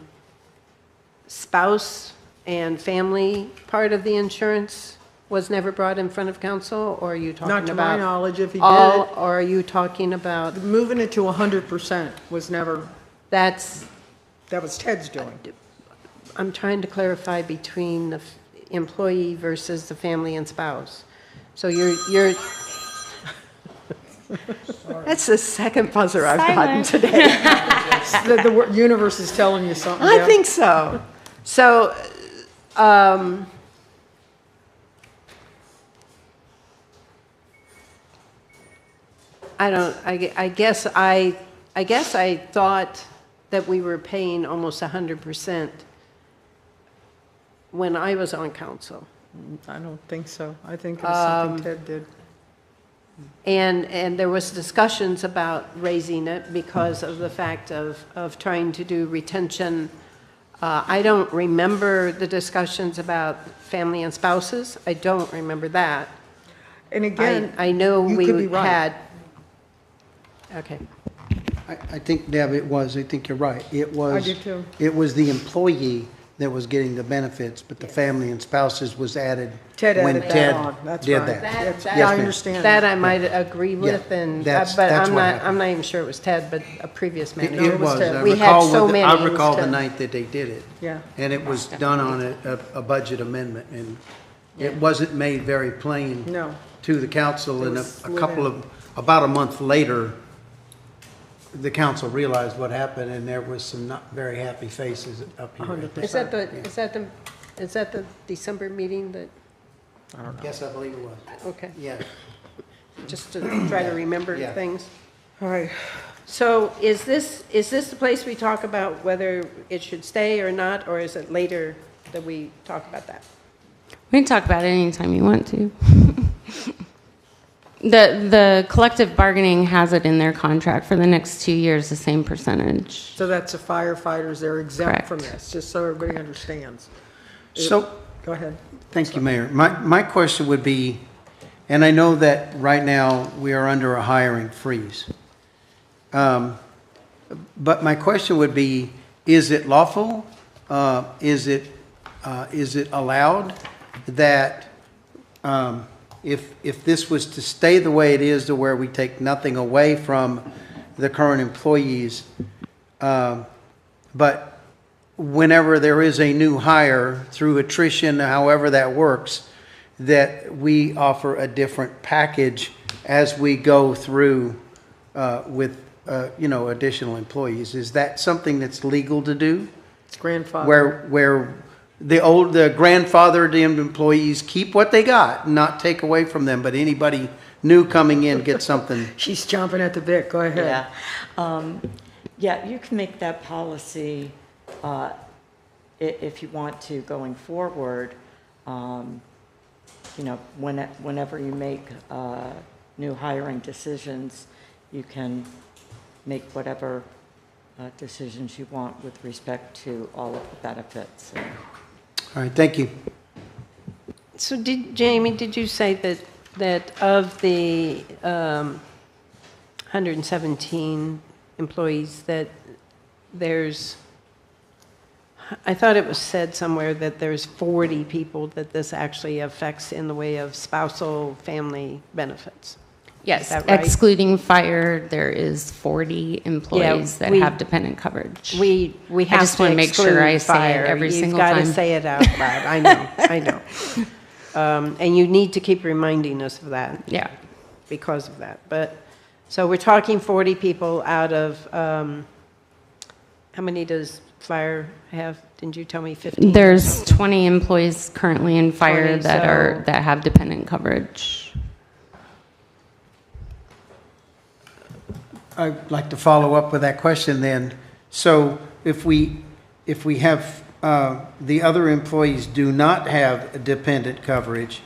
spouse and family part of the insurance was never brought in front of council, or are you talking about? Not to my knowledge, if he did all, it. or are you talking about, Moving it to 100% was never, that was Ted's doing. I'm trying to clarify between the employee versus the family and spouse. So you're that's the second buzzer I've gotten Silent. today. The universe is telling you something. I Deb. think so. So, I guess I thought that we were paying almost 100% when I was on council. I don't think so. I think it was something Ted did. And there was discussions about raising it because of the fact of trying to do retention. I don't remember the discussions about family and spouses. I don't remember that. And again, I know you we could be right. had, okay. I think, Deb, I think you're right. It was. I do too. It was the employee that was getting the benefits, but the family and spouses was added. Ted when added that Ted on. That's did right. that. That's- That- Yeah, I ma'am. understand. That I might agree with, Yeah, and, that's but what I'm happened. not even sure it was Ted, but a previous It manager. it was was. Ted. I We had recall so with- many, I it was recall the Ted. night that they did it. Yeah. And it was done on a budget amendment, and it wasn't made very plain. No. To the council, It and was a couple of, about a month later, the council realized what happened, and there was some not very happy faces up here. 100%. Is that the December meeting that, Yes, I believe it was. okay, Yeah. just to try to remember Yeah. things? All right. So is this the place we talk about whether it should stay or not, or is it later that we talk about that? We can talk about it anytime you want to. The collective bargaining has it in their contract for the next 2 years, the same percentage. So that's the firefighters, they're exempt from Correct. this, just so everybody understands. So, Go ahead. thank you, Mayor. My question would be, and I know that right now we are under a hiring freeze. But my question would be, is it lawful? Is it allowed that if this was to stay the way it is, to where we take nothing away from the current employees, but whenever there is a new hire through attrition, however that works, that we offer a different package as we go through with, additional employees? Is that something that's legal to do? It's grandfather. Where the grandfathered employees keep what they got, not take away from them, but anybody new coming in gets something? She's chomping at the bit, go ahead. Yeah, you can make that policy if you want to going forward. Whenever you make new hiring decisions, you can make whatever decisions you want with respect to all of the benefits. All right, thank you. So Jamie, did you say that of the 117 employees that there's, I thought it was said somewhere that there's 40 people that this actually affects in the way of spousal family benefits? Yes, Is that right? excluding fire, there is 40 employees that we- have dependent coverage. We I have just to want to make sure I exclude say it fire. every single You've got time. to say it out loud. I know. And you need to keep reminding us of that. Yeah. Because of that. But, so we're talking 40 people out of, how many does fire have? Didn't you tell me 15? There's 20 employees currently in fire 20, that so- have dependent coverage. I'd like to follow up with that question then. So if we have, the other employees do not have dependent coverage,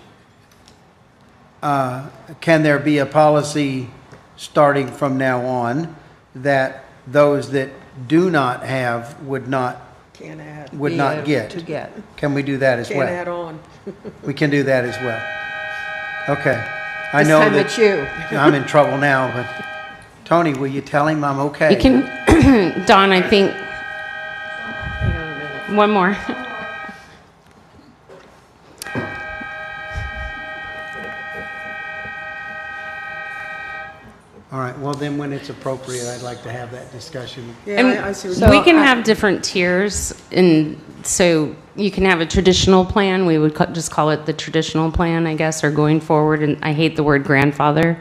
can there be a policy starting from now on that those that do not have would not Can't add. get? To get. Can we do that as Can't well? add on. We can do that as well. Okay. I This know time that it's you. I'm in trouble now, but Tony, will you tell him I'm okay? You can, Don, I think, one more. All right, well then, when it's appropriate, I'd like to have that discussion. Yeah, And I see what we can have different tiers, and so you can have a traditional plan. We would just call it the traditional plan, I guess, or going forward. And I hate the word grandfather.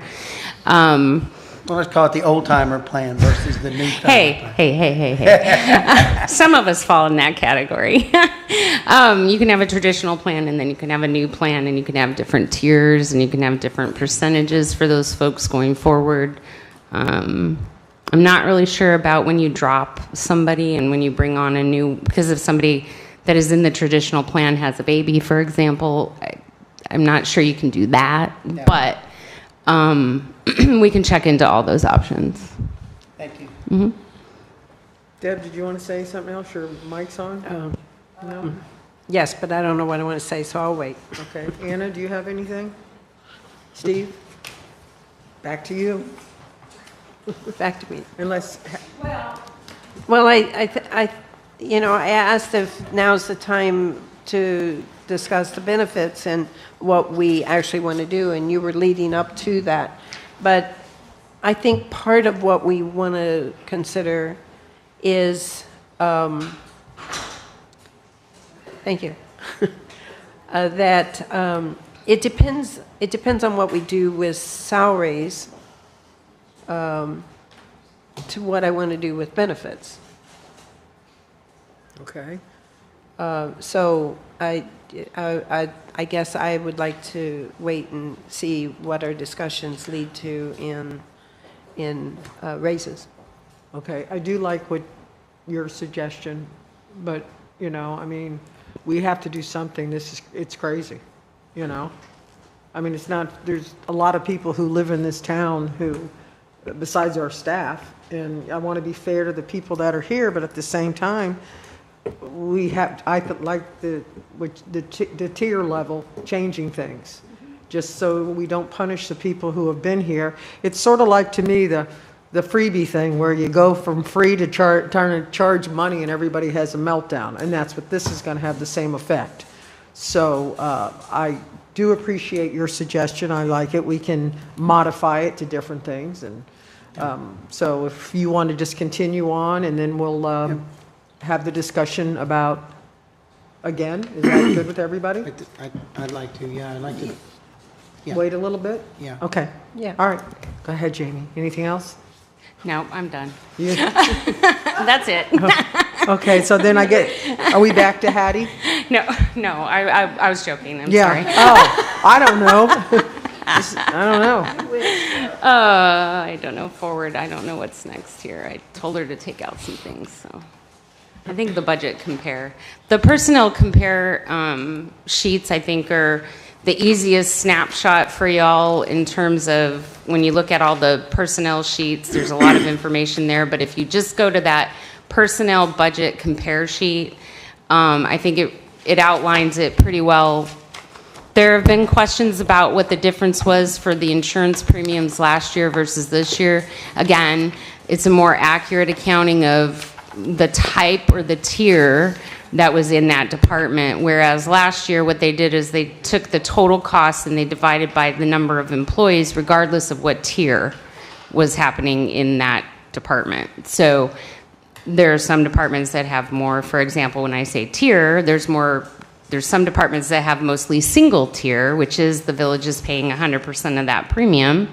Well, let's call it the old timer plan versus the new timer plan. Hey. Some of us fall in that category. You can have a traditional plan, and then you can have a new plan, and you can have different tiers, and you can have different percentages for those folks going forward. I'm not really sure about when you drop somebody and when you bring on a new, because if somebody that is in the traditional plan has a baby, for example, I'm not sure you can do that, but we can check into all those options. Thank you. Deb, did you want to say something else? Your mic's on? No? Yes, but I don't know what I want to say, so I'll wait. Okay. Anna, do you have anything? Steve? Back to you. Back to me. Unless, Well, I asked if now's the time to discuss the benefits and what we actually want to do, and you were leading up to that. But I think part of what we want to consider is, thank you, that it depends on what we do with salaries to what I want to do with benefits. okay. So I guess I would like to wait and see what our discussions lead to in raises. Okay, I do like what your suggestion, but, I mean, we have to do something. It's crazy, I mean, it's not, there's a lot of people who live in this town who, besides our staff, and I want to be fair to the people that are here, but at the same time, we have, like the tier level, changing things, just so we don't punish the people who have been here. It's sort of like, to me, the freebie thing, where you go from free to charge money and everybody has a meltdown, and that's what this is going to have, the same effect. So I do appreciate your suggestion. I like it. We can modify it to different things, and so if you want to just continue on, and then we'll have the discussion about, again, is that good with everybody? I'd like to, yeah, I'd like to. Yeah. Wait a little bit? Yeah. Okay. Yeah. All right. Go ahead, Jamie. Anything else? No, I'm done. You- That's it. Okay, so then are we back to Hattie? No, I was joking. I'm Yeah. sorry. Oh, I don't know. I don't know. I don't know forward. I don't know what's next here. I told her to take out some things, so. I think the budget compare. The personnel compare sheets, I think, are the easiest snapshot for y'all in terms of when you look at all the personnel sheets, there's a lot of information there, but if you just go to that personnel budget compare sheet, I think it outlines it pretty well. There have been questions about what the difference was for the insurance premiums last year versus this year. Again, it's a more accurate accounting of the type or the tier that was in that department, whereas last year what they did is they took the total cost and they divided by the number of employees regardless of what tier was happening in that department. So there are some departments that have more. For example, when I say tier, there's some departments that have mostly single tier, which is the village is paying 100% of that premium.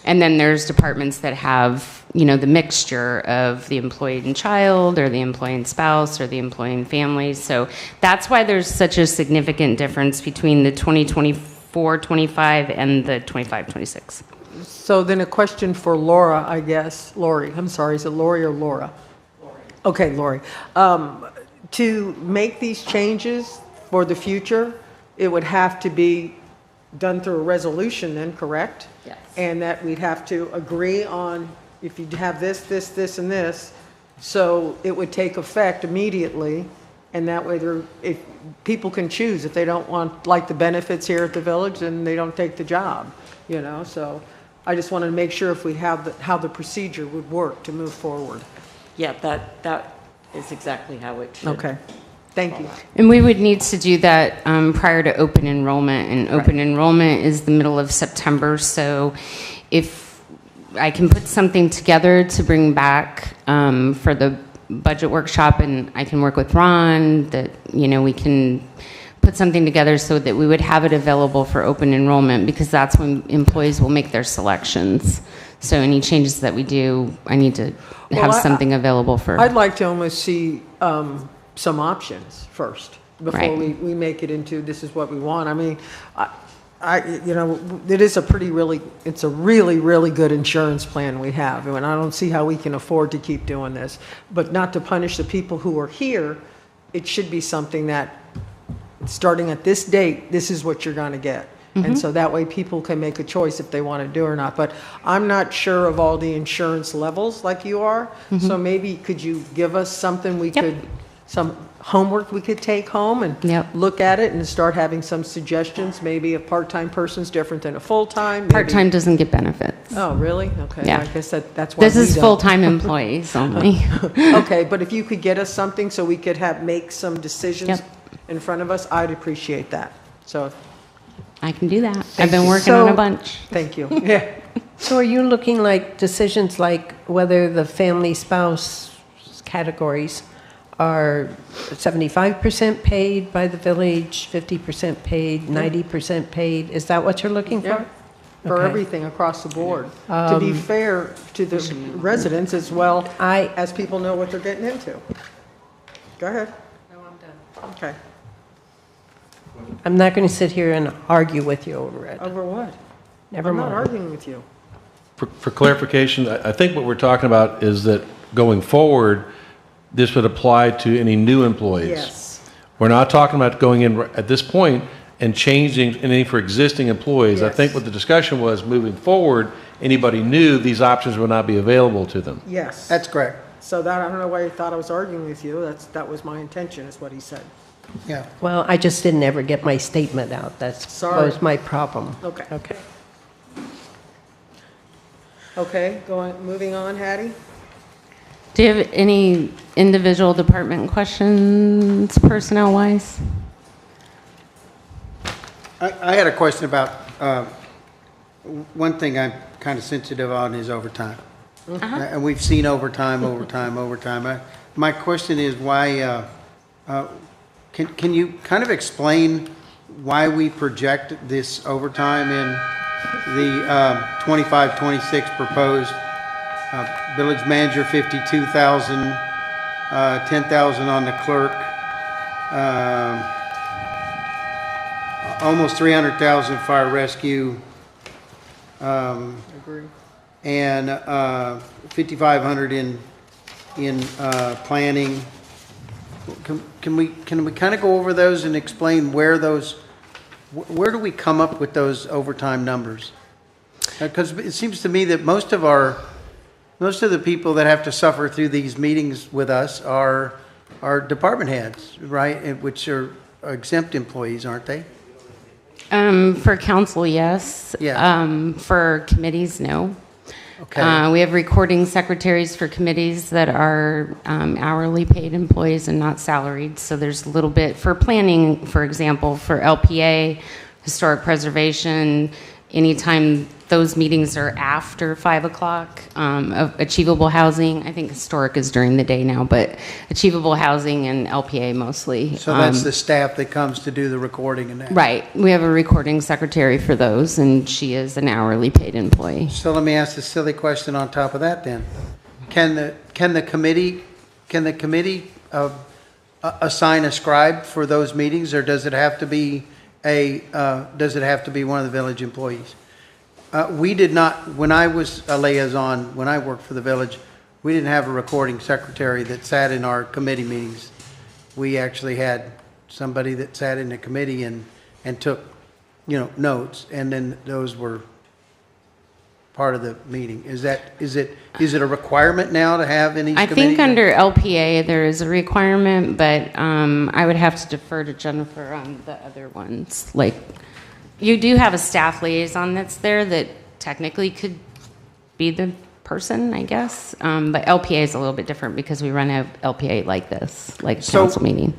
And then there's departments that have, the mixture of the employee and child, or the employee and spouse, or the employee and family. So that's why there's such a significant difference between the 2024-25 and the 25-26. So then a question for Laura, I guess. Lori, I'm sorry, is it Lori or Laura? Lori. Okay, Lori. To make these changes for the future, it would have to be done through a resolution then, correct? Yes. And that we'd have to agree on, if you have this, this, this, and this, so it would take effect immediately, and that way if people can choose, if they don't want, like, the benefits here at the village, then they don't take the job, you know? So I just wanted to make sure if we have how the procedure would work to move forward. Yeah, that is exactly how it should. Okay, thank you. And we would need to do that prior to open enrollment, and open enrollment is the middle of September. So if I can put something together to bring back for the budget workshop, and I can work with Ron, that, you know, we can put something together so that we would have it available for open enrollment, because that's when employees will make their selections. So any changes that we do, I need to have something available for. I'd like to almost see some options first before Right. we make it into this is what we want. I mean, you know, it is it's a really good insurance plan we have, and I don't see how we can afford to keep doing this. But not to punish the people who are here, it should be something that, starting at this date, this is what you're going to get. And so that way people can make a choice if they want to do or not. But I'm not sure of all the insurance levels like you are. So maybe could you give us something some homework we could take home and look at it and start having some suggestions? Maybe a part-time person's different than a full-time. maybe- Part-time doesn't get benefits. Oh, really? Okay. Yeah. I guess that's why This we is don't. full-time employees only. Okay, but if you could get us something so we could make some decisions in front of us, I'd appreciate that. So I can do that. I've Thank been you. working on a So- bunch. thank you. Yeah. So are you looking like decisions like whether the family spouse categories are 75% paid by the village, 50% paid, 90% paid? Is that what you're looking Yeah, for? for Okay. everything across the board. To be fair to the residents as well as people know what they're getting into. Go ahead. No, I'm done. Okay. I'm not going to sit here and argue with you over it. Over what? Never I'm not mind. arguing with you. For clarification, I think what we're talking about is that going forward, this would apply to any new employees. Yes. We're not talking about going in at this point and changing anything for existing employees. I think what the discussion was, moving forward, anybody new, these options would not be available to them. Yes. That's correct. So that, I don't know why you thought I was arguing with you. That was my intention, is what he said. Yeah. Well, I just didn't ever get my statement out. That's Sorry. was my problem. Okay. Okay. Okay, moving on, Hattie? Do you have any individual department questions, personnel-wise? I had a question about, one thing I'm kind of sensitive on is overtime. And we've seen overtime. My question is why, can you kind of explain why we project this overtime in the 25-26 proposed? Village manager, 52,000, 10,000 on the clerk, almost 300,000 fire rescue, Agree. and 5,500 in planning. Can we kind of go over those and explain where do we come up with those overtime numbers? Because it seems to me that most of the people that have to suffer through these meetings with us are department heads, right? Which are exempt employees, aren't they? For council, yes. Yeah. For committees, no. Okay. We have recording secretaries for committees that are hourly paid employees and not salaried. So there's a little bit for planning, for example, for LPA, historic preservation, anytime those meetings are after 5 o'clock. Achievable housing, I think historic is during the day now, but achievable housing and LPA mostly. So that's the staff that comes to do the recording and that. Right. We have a recording secretary for those, and she is an hourly paid employee. So let me ask a silly question on top of that then. Can the committee assign a scribe for those meetings, or does it have to be one of the village employees? We did not, when I was a liaison, when I worked for the village, we didn't have a recording secretary that sat in our committee meetings. We actually had somebody that sat in the committee and took, notes, and then those were part of the meeting. Is it a requirement now to have in these I committees? think under LPA, there is a requirement, but I would have to defer to Jennifer on the other ones. Like, you do have a staff liaison that's there that technically could be the person, I guess. But LPA is a little bit different because we run a LPA like this, like a council meeting.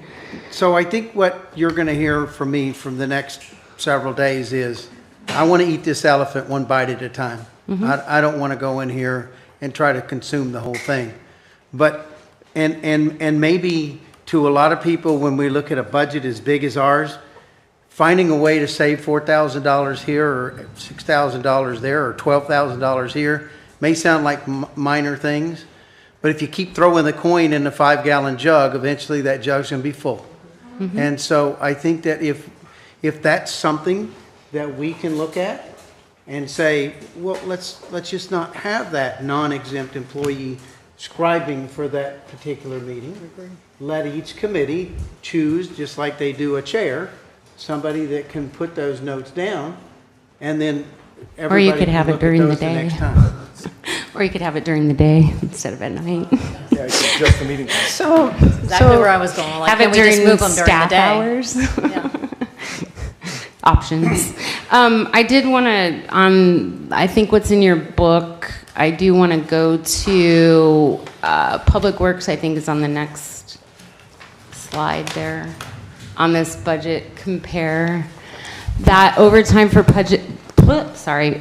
So I think what you're going to hear from me from the next several days is, I want to eat this elephant one bite at a time. I don't want to go in here and try to consume the whole thing. But, and maybe to a lot of people, when we look at a budget as big as ours, finding a way to save $4,000 here or $6,000 there or $12,000 here may sound like minor things, but if you keep throwing the coin in the 5-gallon jug, eventually that jug's going to be full. And so I think that if that's something that we can look at and say, well, let's just not have that non-exempt employee scribing for that particular meeting. Let each committee choose, just like they do a chair, somebody that can put those notes down, and then everybody Or you could have can it look at during the those day. next time. Or you could have it during the day instead of at night. Yeah, it's just the meeting. So, Exactly where I was going. Like, Have can it we just during move them during the staff day? hours. Yeah. Options. I did want to, I think what's in your book, I do want to go to Public Works, I think is on the next slide there, on this budget compare. That overtime for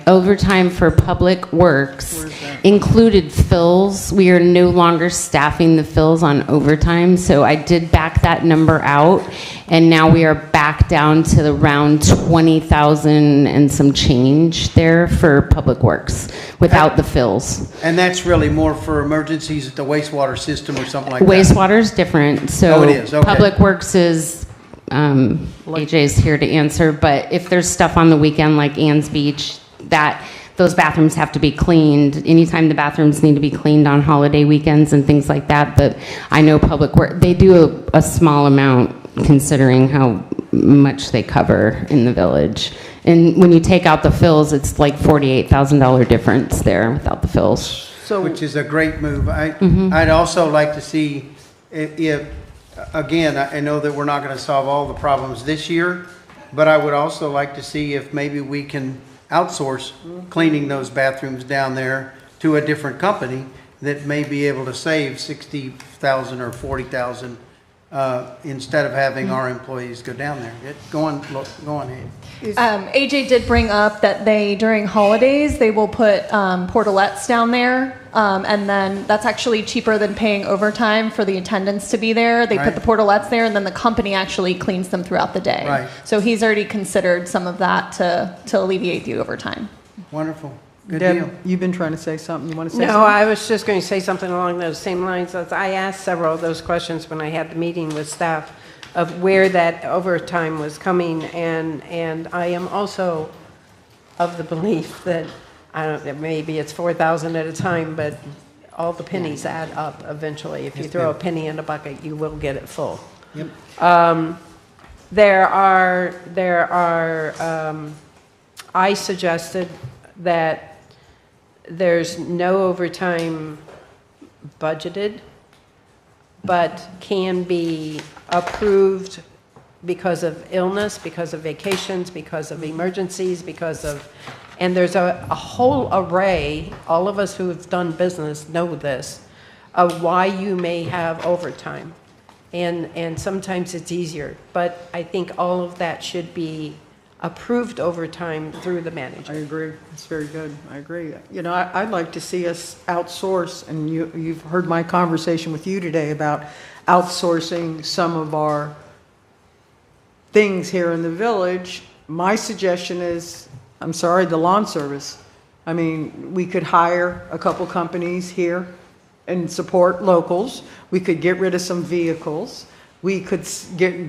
overtime for Public Works included fills. We are no longer staffing the fills on overtime, so I did back that number out, and now we are back down to around 20,000 and some change there for Public Works without the fills. And that's really more for emergencies at the wastewater system or something like that. Wastewater is different, so Oh, it is, okay. Public Works is, AJ's here to answer, but if there's stuff on the weekend like Ann's Beach, those bathrooms have to be cleaned. Anytime the bathrooms need to be cleaned on holiday weekends and things like that, but I know Public Works, they do a small amount considering how much they cover in the village. And when you take out the fills, it's like $48,000 difference there without the fills. Which is a great move. I'd also like to see if, again, I know that we're not going to solve all the problems this year, but I would also like to see if maybe we can outsource cleaning those bathrooms down there to a different company that may be able to save $60,000 or $40,000 instead of having our employees go down there. Go on, Hank. AJ did bring up that during holidays, they will put portalettes down there. And then that's actually cheaper than paying overtime for the attendants to be there. They put the portalettes there, and then the company actually cleans them throughout the day. Right. So he's already considered some of that to alleviate the overtime. Wonderful. Good deal. Deb, you've been trying to say something. You want to say no, something? I was just going to say something along those same lines. As I asked several of those questions when I had the meeting with staff of where that overtime was coming, and I am also of the belief that, I don't know, maybe it's 4,000 at a time, but all the pennies add up eventually. If you throw a penny in a bucket, you will get it full. Yep. I suggested that there's no overtime budgeted, but can be approved because of illness, because of vacations, because of emergencies, and there's a whole array, all of us who have done business know this, of why you may have overtime. And sometimes it's easier, but I think all of that should be approved overtime through the manager. I agree. It's very good. I agree. You know, I'd like to see us outsource, and you've heard my conversation with you today about outsourcing some of our things here in the village. My suggestion is, I'm sorry, the lawn service. I mean, we could hire a couple companies here and support locals. We could get rid of some vehicles. We could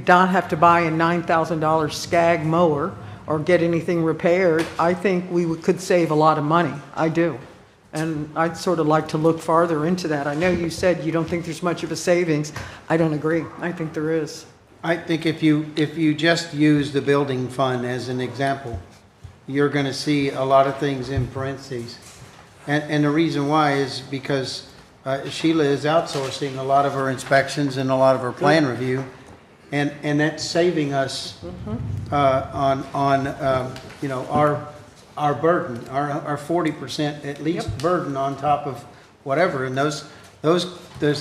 not have to buy a $9,000 Skag mower. or get anything repaired, I think could save a lot of money. I do. And I'd sort of like to look farther into that. I know you said you don't think there's much of a savings. I don't agree. I think there is. I think if you just use the building fund as an example, you're going to see a lot of things in parentheses. And the reason why is because Sheila is outsourcing a lot of her inspections and a lot of her plan review. And that's saving us on you know, our burden, our 40% at least burden on top of whatever. And those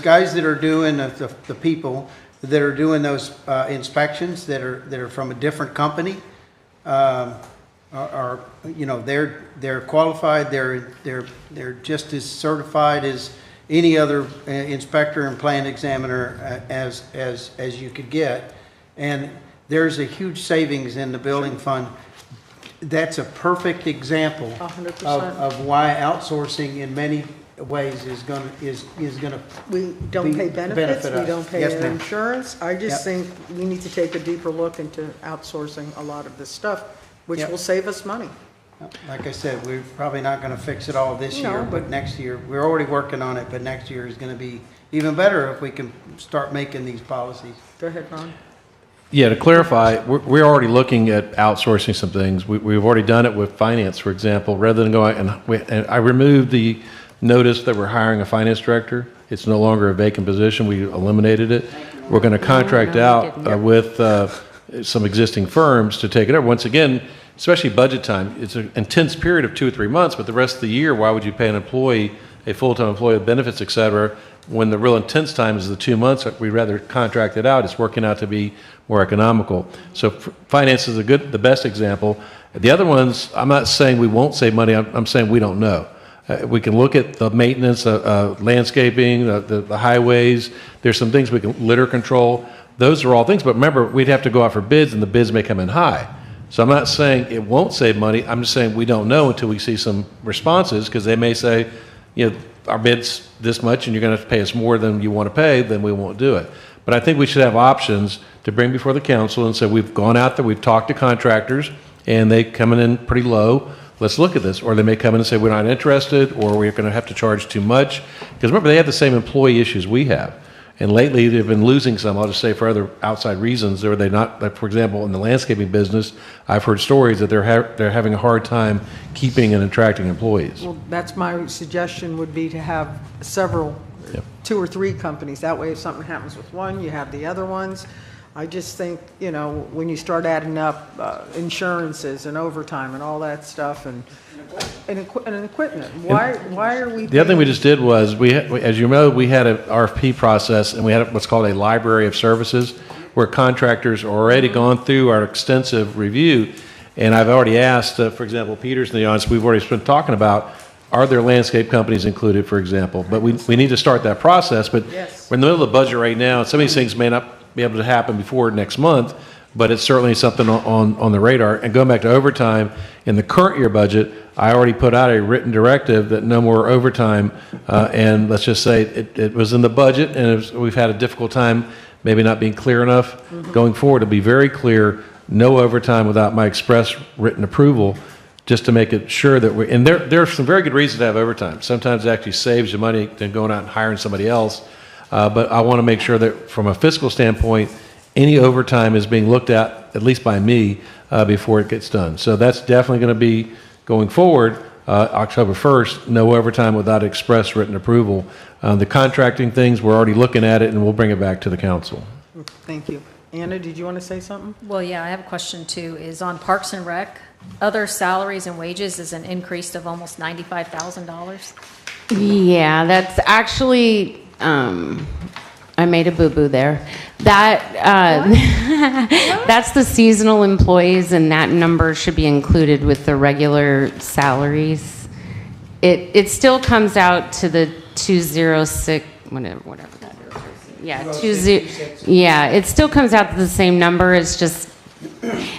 guys that are doing the people that are doing those inspections that are from a different company are you know, they're qualified. They're just as certified as any other inspector and plan examiner as you could get. And there's a huge savings in the building fund. That's a perfect example 100%. of why outsourcing in many ways is gonna We don't pay benefits, we us. don't pay Yes, ma'am. insurance. I just Yep. think we need to take a deeper look into outsourcing a lot of this stuff, which Yep. will save us money. Like I said, we're probably not gonna fix it all this No, year, but- but next year, we're already working on it, but next year is gonna be even better if we can start making these policies. Go ahead, Ron. Yeah, to clarify, we're already looking at outsourcing some things. We've already done it with finance, for example, rather than going, and I removed the notice that we're hiring a finance director. It's no longer a vacant position. We eliminated it. We're going to contract out with some existing firms to take it over. Once again, especially budget time, it's an intense period of 2 or 3 months, but the rest of the year, why would you pay an employee, a full-time employee with benefits, et cetera, when the real intense time is the 2 months? We'd rather contract it out. It's working out to be more economical. So finance is the best example. The other ones, I'm not saying we won't save money. I'm saying we don't know. We can look at the maintenance, landscaping, the highways. There's some things we can, litter control. Those are all things. But remember, we'd have to go out for bids, and the bids may come in high. So I'm not saying it won't save money. I'm just saying we don't know until we see some responses, because they may say, you know, our bid's this much, and you're going to have to pay us more than you want to pay, then we won't do it. But I think we should have options to bring before the council and say, we've gone out there, we've talked to contractors, and they coming in pretty low. Let's look at this. Or they may come in and say, we're not interested, or we're going to have to charge too much. Because remember, they have the same employee issues we have. And lately, they've been losing some, I'll just say, for other outside reasons. Or they not, like, for example, in the landscaping business, I've heard stories that they're having a hard time keeping and attracting employees. Well, that's my suggestion would be to have several, 2 or 3 companies. That way, if something happens with one, you have the other ones. I just think, you know, when you start adding up insurances and overtime and all that stuff and equipment, why are we? The other thing we just did was, as you know, we had an RFP process, and we had what's called a library of services, where contractors are already gone through our extensive review. And I've already asked, for example, Peter's in the audience, we've already been talking about, are there landscape companies included, for example? But we need to start that process. But we're in the middle of the budget right now, and some of these things may not be able to happen before next month, but it's certainly something on the radar. And going back to overtime, in the current year budget, I already put out a written directive that no more overtime, and let's just say it was in the budget, and we've had a difficult time maybe not being clear enough. Going forward, to be very clear, no overtime without my express written approval, just to make it sure that and there are some very good reasons to have overtime. Sometimes it actually saves you money than going out and hiring somebody else. But I want to make sure that from a fiscal standpoint, any overtime is being looked at least by me, before it gets done. So that's definitely going to be going forward, October 1st, no overtime without express written approval. The contracting things, we're already looking at it, and we'll bring it back to the council. Thank you. Anna, did you want to say something? Well, yeah, I have a question too, is on Parks and Rec, other salaries and wages is an increase of almost $95,000. Yeah, that's actually, I made a boo-boo there. That's the seasonal employees, and that number should be included with the regular salaries. It still comes out to the 206, whatever that is. Yeah, yeah, it still comes out to the same number. It's just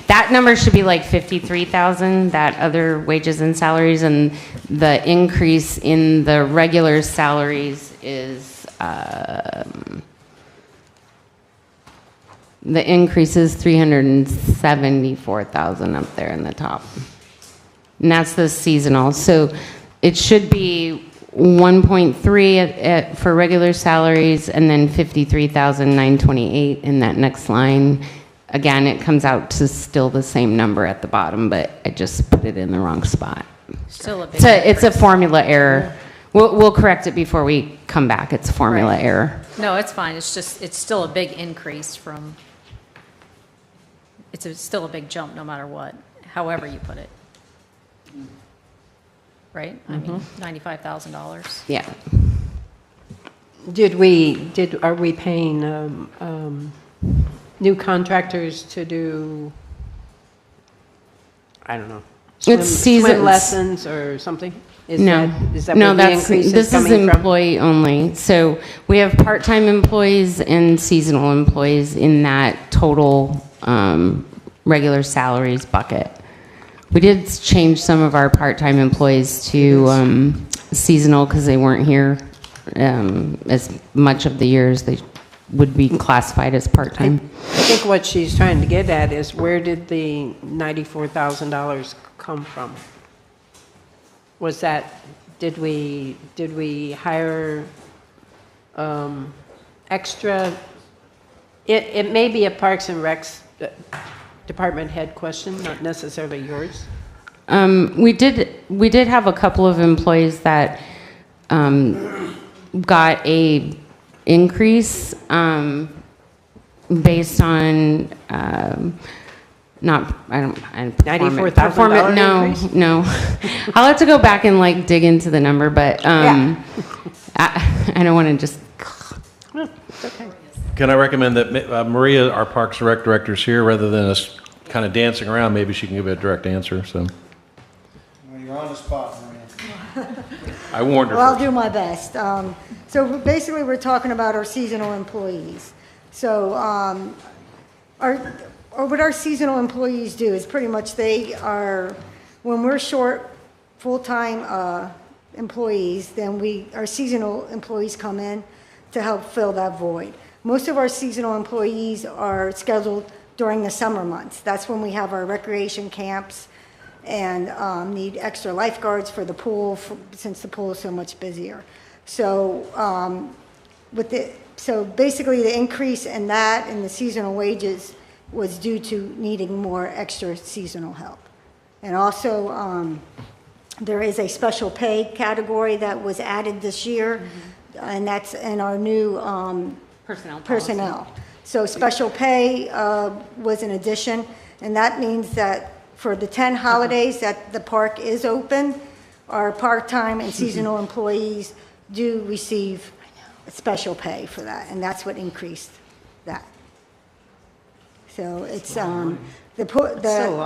that number should be like 53,000, that other wages and salaries, and the increase in the regular salaries is The increase is 374,000 up there in the top. And that's the seasonal. So it should be 1.3 for regular salaries and then 53,928 in that next line. Again, it comes out to still the same number at the bottom, but I just put it in the wrong spot. Still a big It's a increase. formula error. We'll correct it before we come back. It's a formula error. No, it's fine. It's just, it's still a big increase from, still a big jump no matter what, however you put it. Right? I mean, $95,000. Yeah. Are we paying new contractors to do, I don't know, It's swim seasons. lessons or something? Is No, that no, where the that's, increase is this is coming from? employee only. So we have part-time employees and seasonal employees in that total regular salaries bucket. We did change some of our part-time employees to seasonal because they weren't here as much of the year as they would be classified as part-time. I think what she's trying to get at is where did the $94,000 come from? Was that, did we hire extra? It may be a Parks and Recs department head question, not necessarily yours. We did have a couple of employees that got a increase based on $94,000 no increase? no I'll have to go back and like dig into the number, but I don't want to just Okay. Can I recommend that Maria, our Parks and Rec director, is here rather than us kind of dancing around? Maybe she can give a direct answer. So Well, you're on the spot, Maria. I warned her. Well, I'll first. do my best. So basically, we're talking about our seasonal employees. So what our seasonal employees do is pretty much when we're short full-time employees, then our seasonal employees come in to help fill that void. Most of our seasonal employees are scheduled during the summer months. That's when we have our recreation camps and need extra lifeguards for the pool since the pool is so much busier. So so basically the increase in that and the seasonal wages was due to needing more extra seasonal help. And also there is a special pay category that was added this year, and that's in our new personnel. So special pay was an addition, and that means that for the 10 holidays that the park is open, our part-time and seasonal employees do receive special pay for that, and that's what increased that. So it's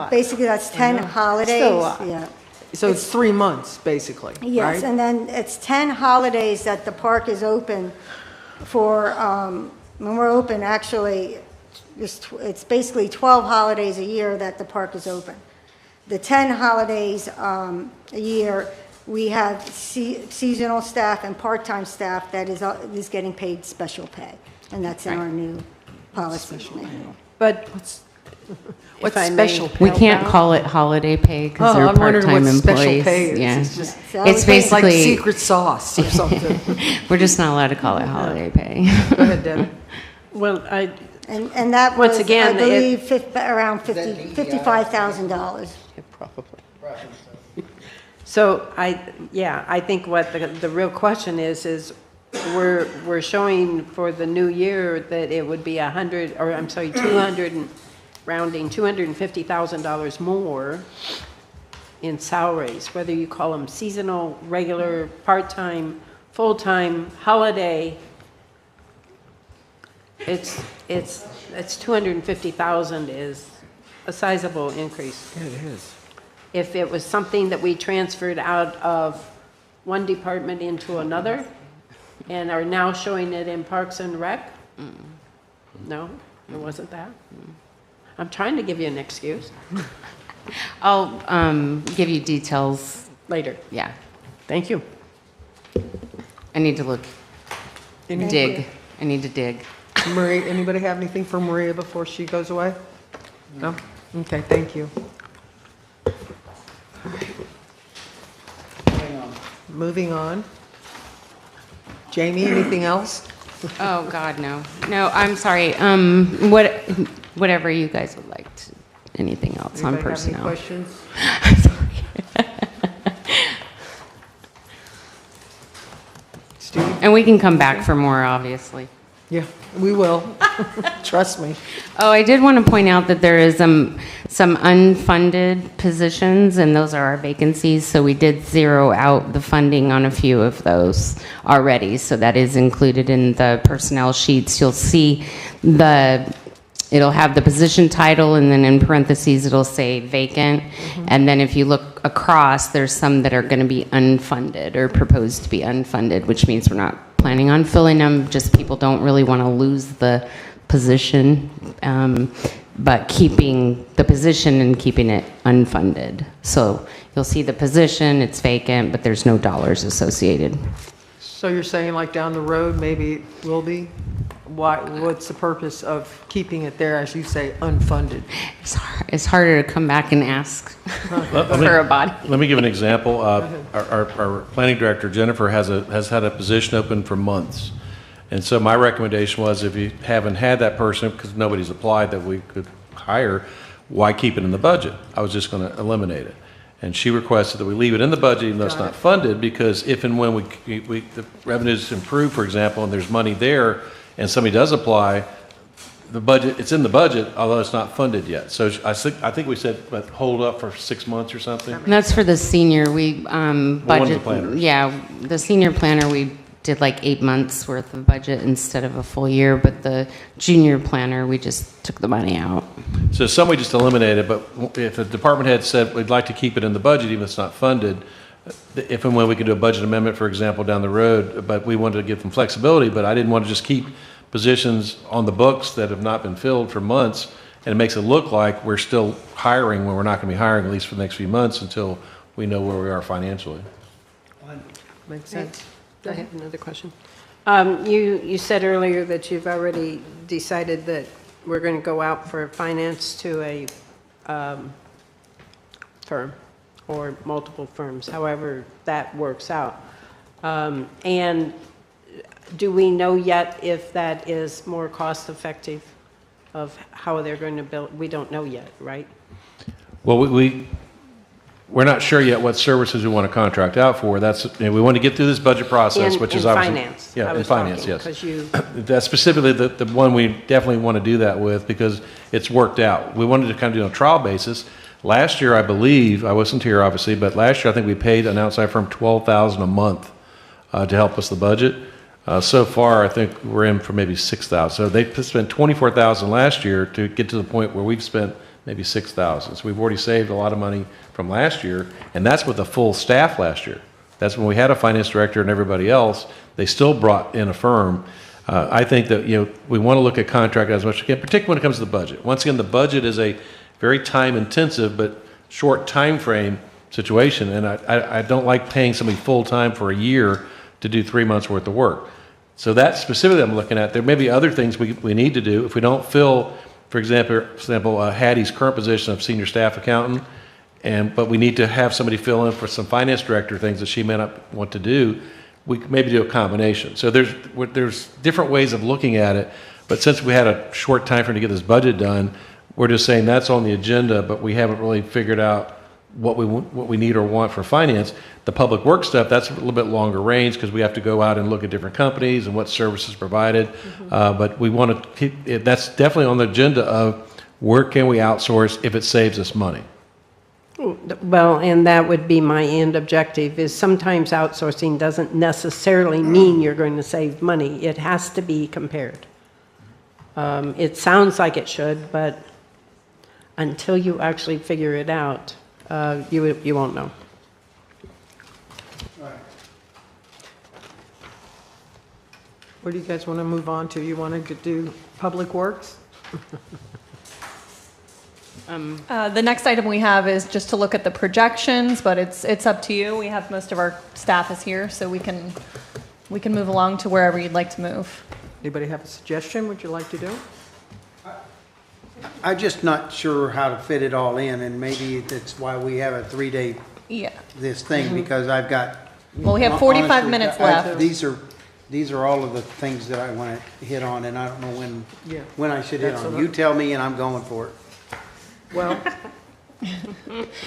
basically that's 10 holidays. Still a lot. Yeah. So it's 3 months, basically, Yes, right? and then it's 10 holidays that the park is open for, when we're open, actually, it's basically 12 holidays a year that the park is open. The 10 holidays a year, we have seasonal staff and part-time staff that is getting paid special pay, and that's in our new policy manual. But What's if I may special pay? we can't call it holiday pay because Oh, they're I'm wondering part-time what special employees. pay is. Yeah. It's just- So It's it's like basically secret sauce or something. we're just not allowed to call it holiday pay. Go ahead, Debbie. well, And that Once was, again, I believe, around $55,000. probably. So I think what the real question is we're showing for the new year that it would be $250,000 more in salaries, whether you call them seasonal, regular, part-time, full-time, holiday. It's 250,000 is a sizable increase. It is. If it was something that we transferred out of one department into another and are now showing it in Parks and Rec? No, it wasn't that? I'm trying to give you an excuse. I'll give you details. Later. Yeah. Thank you. I need to look. Thank Dig. you. I need to dig. Maria, anybody have anything for Maria before she goes away? No? Okay, thank you. Moving on. Jamie, anything else? Oh, God, no. No, I'm sorry. Whatever you guys would like to, anything else on Anybody have any personnel. questions? Steve? And we can come back for more, obviously. Yeah, we will. Trust me. Oh, I did want to point out that there is some unfunded positions, and those are our vacancies. So we did zero out the funding on a few of those already. So that is included in the personnel sheets. You'll see it'll have the position title, and then in parentheses, it'll say vacant. And then if you look across, there's some that are going to be unfunded or proposed to be unfunded, which means we're not planning on filling them. Just people don't really want to lose the position, but keeping the position and keeping it unfunded. So you'll see the position, it's vacant, but there's no dollars associated. So you're saying like down the road, maybe it will be? What's the purpose of keeping it there, as you say, unfunded? It's harder to come back and ask for a body. Let me give an example. Our planning director, Jennifer, has had a position open for months. And so my recommendation was, if you haven't had that person, because nobody's applied that we could hire, why keep it in the budget? I was just going to eliminate it. And she requested that we leave it in the budget, even though it's not funded, because if and when the revenues improve, for example, and there's money there, and somebody does apply, the budget, it's in the budget, although it's not funded yet. So I think we said, but hold up for 6 months or something? And that's for the senior. We One of budget. the planners. Yeah, the senior planner, we did like 8 months worth of budget instead of a full year, but the junior planner, we just took the money out. So some we just eliminated, but if the department head said, we'd like to keep it in the budget, even if it's not funded, if and when we could do a budget amendment, for example, down the road, but we wanted to give them flexibility, but I didn't want to just keep positions on the books that have not been filled for months, and it makes it look like we're still hiring when we're not going to be hiring, at least for the next few months, until we know where we are financially. Makes sense. I have another question. You said earlier that you've already decided that we're going to go out for finance to a firm or multiple firms, however that works out. And do we know yet if that is more cost effective of how they're going to build? We don't know yet, right? Well, we're not sure yet what services we want to contract out for. We want to get through this budget process, which is obviously finance. Yeah, in finance, yes. Because you That's specifically the one we definitely want to do that with, because it's worked out. We wanted to kind of do it on a trial basis. Last year, I believe, I wasn't here obviously, but last year I think we paid an outside firm $12,000 a month to help us the budget. So far, I think we're in for maybe $6,000. So they spent $24,000 last year to get to the point where we've spent maybe $6,000. So we've already saved a lot of money from last year, and that's with a full staff last year. That's when we had a finance director and everybody else. They still brought in a firm. I think that we want to look at contract as much as we can, particularly when it comes to the budget. Once again, the budget is a very time-intensive but short time frame situation, and I don't like paying somebody full-time for a year to do 3 months' worth of work. So that specifically I'm looking at. There may be other things we need to do. If we don't fill, for example, Hattie's current position of senior staff accountant, but we need to have somebody fill in for some finance director things that she may not want to do, we could maybe do a combination. So there's different ways of looking at it, but since we had a short time frame to get this budget done, we're just saying that's on the agenda, but we haven't really figured out what we need or want for finance. The public works stuff, that's a little bit longer range because we have to go out and look at different companies and what services provided. But we want to keep it, that's definitely on the agenda of where can we outsource if it saves us money. Well, and that would be my end objective, is sometimes outsourcing doesn't necessarily mean you're going to save money. It has to be compared. It sounds like it should, but until you actually figure it out, you won't know. Where do you guys want to move on to? You want to do Public Works? The next item we have is just to look at the projections, but it's up to you. We have most of our staff is here, so we can move along to wherever you'd like to move. Anybody have a suggestion? Would you like to do? I'm just not sure how to fit it all in, and maybe that's why we have a 3-day, Yeah. this thing, because I've got. Well, we have 45 honestly, minutes I- left. These are all of the things that I want to hit on, and I don't know Yeah. when I should hit That's on. a You lot. tell me, and I'm going for it. Well,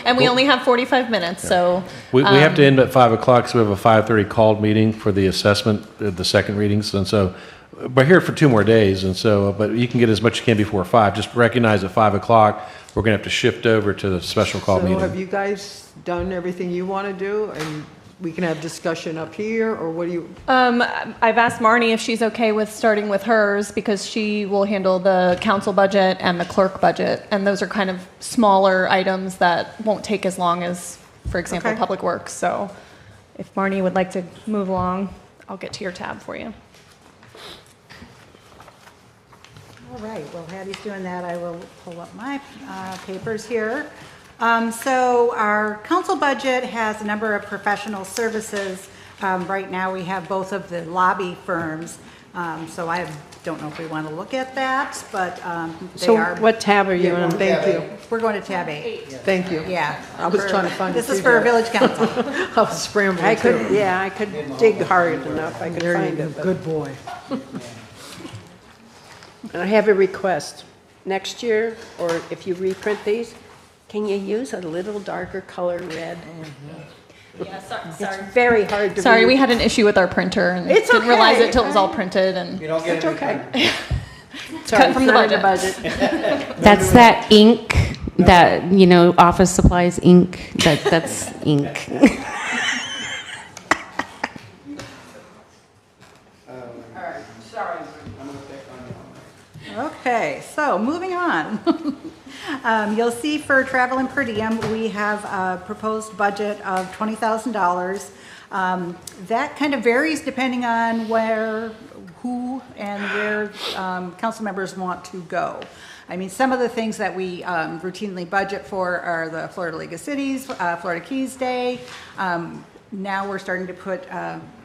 And we only have 45 minutes, so. We have to end at 5 o'clock, so we have a 5:30 called meeting for the assessment, the second readings, and so, we're here for 2 more days, and so, but you can get as much as you can before 5. Just recognize at 5 o'clock, we're going to have to shift over to the special call so have meeting. you guys done everything you want to do? And we can have discussion up here, or what do you, I've asked Marnie if she's okay with starting with hers because she will handle the council budget and the clerk budget. And those are kind of smaller items that won't take as long as, for example, Okay. Public Works. So if Marnie would like to move along, I'll get to your tab for you. All right, while Hattie's doing that, I will pull up my papers here. So our council budget has a number of professional services. Right now, we have both of the lobby firms. So I don't know if we want to look at that, but they So are. what tab are you on? thank you, We're going to tab 8. thank you. Yeah. I was trying to find This it is too, for Jeff. village council. I was scrambling I too. could, yeah, I could dig hard enough, I could There you find go, it. but- good boy. And I have a request. Next year, or if you reprint these, can you use a little darker color red? Yeah, It's very hard to read. Sorry, we had an issue with our printer and It's didn't realize okay. it till it was all printed and You don't get It's it. okay. cut from the Sorry, it's budget. not in the budget. That's that ink, that, you know, office supplies ink, that's ink. Okay, so moving on. You'll see for travel and per diem, we have a proposed budget of $20,000. That kind of varies depending on who and where council members want to go. I mean, some of the things that we routinely budget for are the Florida League of Cities, Florida Keys Day. Now we're starting to put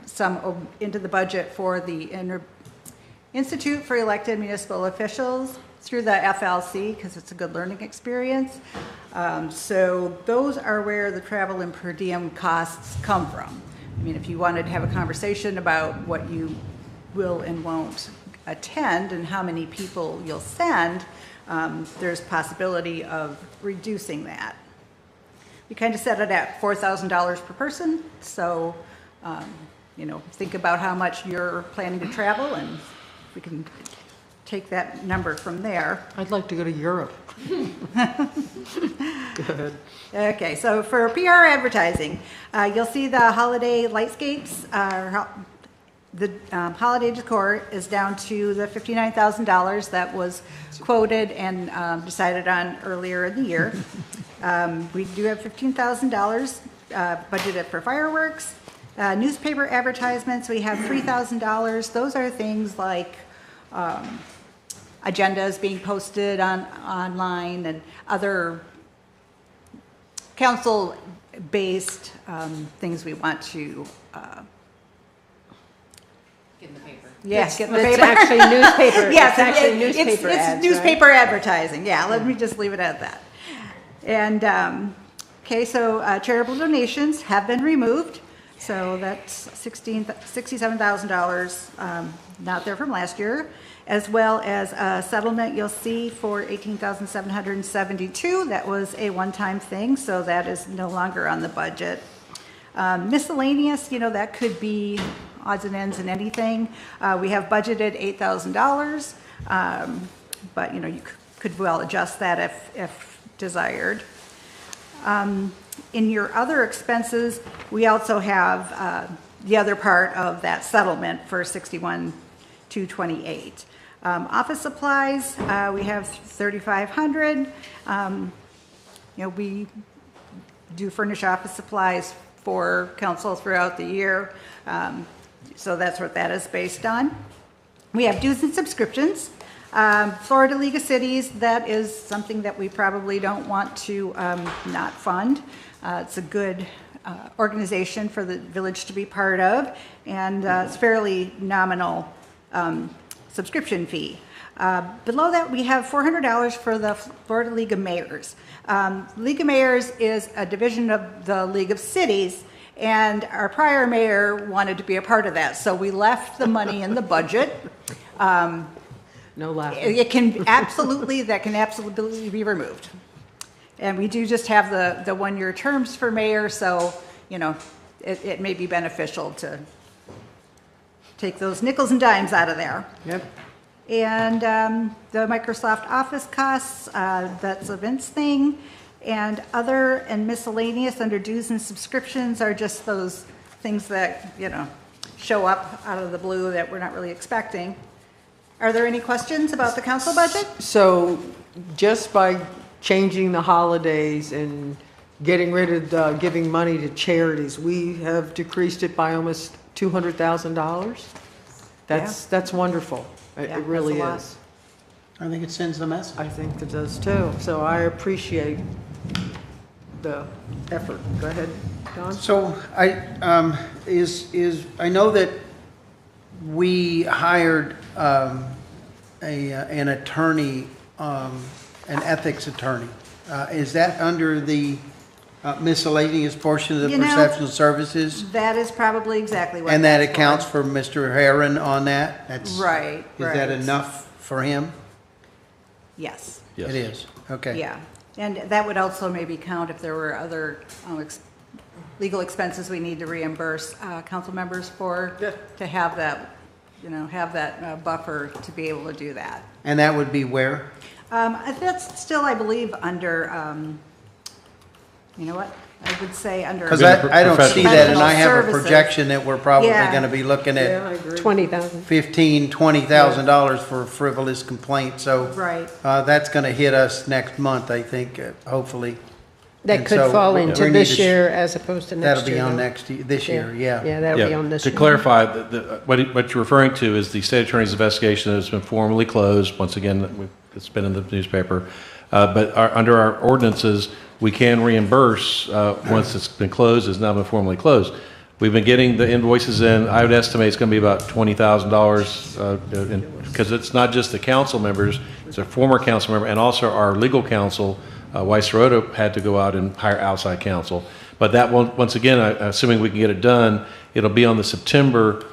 some into the budget for the Institute for Elected Municipal Officials through the FLC, because it's a good learning experience. So those are where the travel and per diem costs come from. I mean, if you wanted to have a conversation about what you will and won't attend and how many people you'll send, there's possibility of reducing that. We kind of set it at $4,000 per person, so you know, think about how much you're planning to travel, and we can take that number from there. I'd like to go to Europe. Good. Okay, so for PR advertising, you'll see the holiday lightscapes, the holiday decor is down to the $59,000 that was quoted and decided on earlier in the year. We do have $15,000 budgeted for fireworks. Newspaper advertisements, we have $3,000. Those are things like agendas being posted online and other council-based things we want to Get in the paper. yes, get in the It's paper. actually newspaper, Yes, it's actually it's- newspaper it's ads, right? newspaper advertising, yeah, let me just leave it at that. And, okay, so charitable donations have been removed, so that's $67,000 not there from last year, as well as a settlement you'll see for $18,772. That was a one-time thing, so that is no longer on the budget. Miscellaneous, you know, that could be odds and ends and anything. We have budgeted $8,000, but, you know, you could well adjust that if desired. In your other expenses, we also have the other part of that settlement for $61,228. Office supplies, we have $3,500. You know, we do furnish office supplies for council throughout the year, so that's what that is based on. We have dues and subscriptions. Florida League of Cities, that is something that we probably don't want to not fund. It's a good organization for the village to be part of, and it's fairly nominal subscription fee. Below that, we have $400 for the Florida League of Mayors. League of Mayors is a division of the League of Cities, and our prior mayor wanted to be a part of that, so we left the money in the budget. No laughing. That can absolutely be removed. And we do just have the one-year terms for mayor, so, you know, it may be beneficial to take those nickels and dimes out of there. Yep. And the Microsoft Office costs, that's a Vince thing. And other and miscellaneous under dues and subscriptions are just those things that, you know, show up out of the blue that we're not really expecting. Are there any questions about the council budget? So just by changing the holidays and getting rid of giving money to charities, we have decreased it by almost $200,000? That's wonderful. Yeah, It really that's a lot. is. I think it sends the message. I think it does too. So I appreciate the effort. Go ahead, Don. So I know that we hired an attorney, an ethics attorney. Is that under the miscellaneous portion of the You know, perception services? That is probably exactly what. And that that's accounts for Mr. Herron on that? Right, Is that right. enough for him? Yes. Yes. It is, okay. Yeah, and that would also maybe count if there were other legal expenses we need to reimburse council members for, to have that, you know, have that buffer to be able to do that. And that would be where? That's still, I believe, under, you know what, I would say under. Because I don't see that, and I have a Professional projection that we're probably Yeah. going to be looking Yeah, at I agree. 20,000. $20,000 for frivolous complaint, so. Right. That's going to hit us next month, I think, hopefully. That And could so fall we into need this to- year as opposed to next That'll year. be on though. this year, yeah. Yeah, that'll be Yeah, on this to year. clarify, what you're referring to is the state attorney's investigation that has been formally closed. Once again, it's been in the newspaper. But under our ordinances, we can reimburse once it's been closed, it's now been formally closed. We've been getting the invoices in. I would estimate it's going to be about $20,000 because it's not just the council members, it's a former council member and also our legal counsel. Weiss Serota had to go out and hire outside counsel. But that won't, once again, assuming we can get it done, it'll be on the September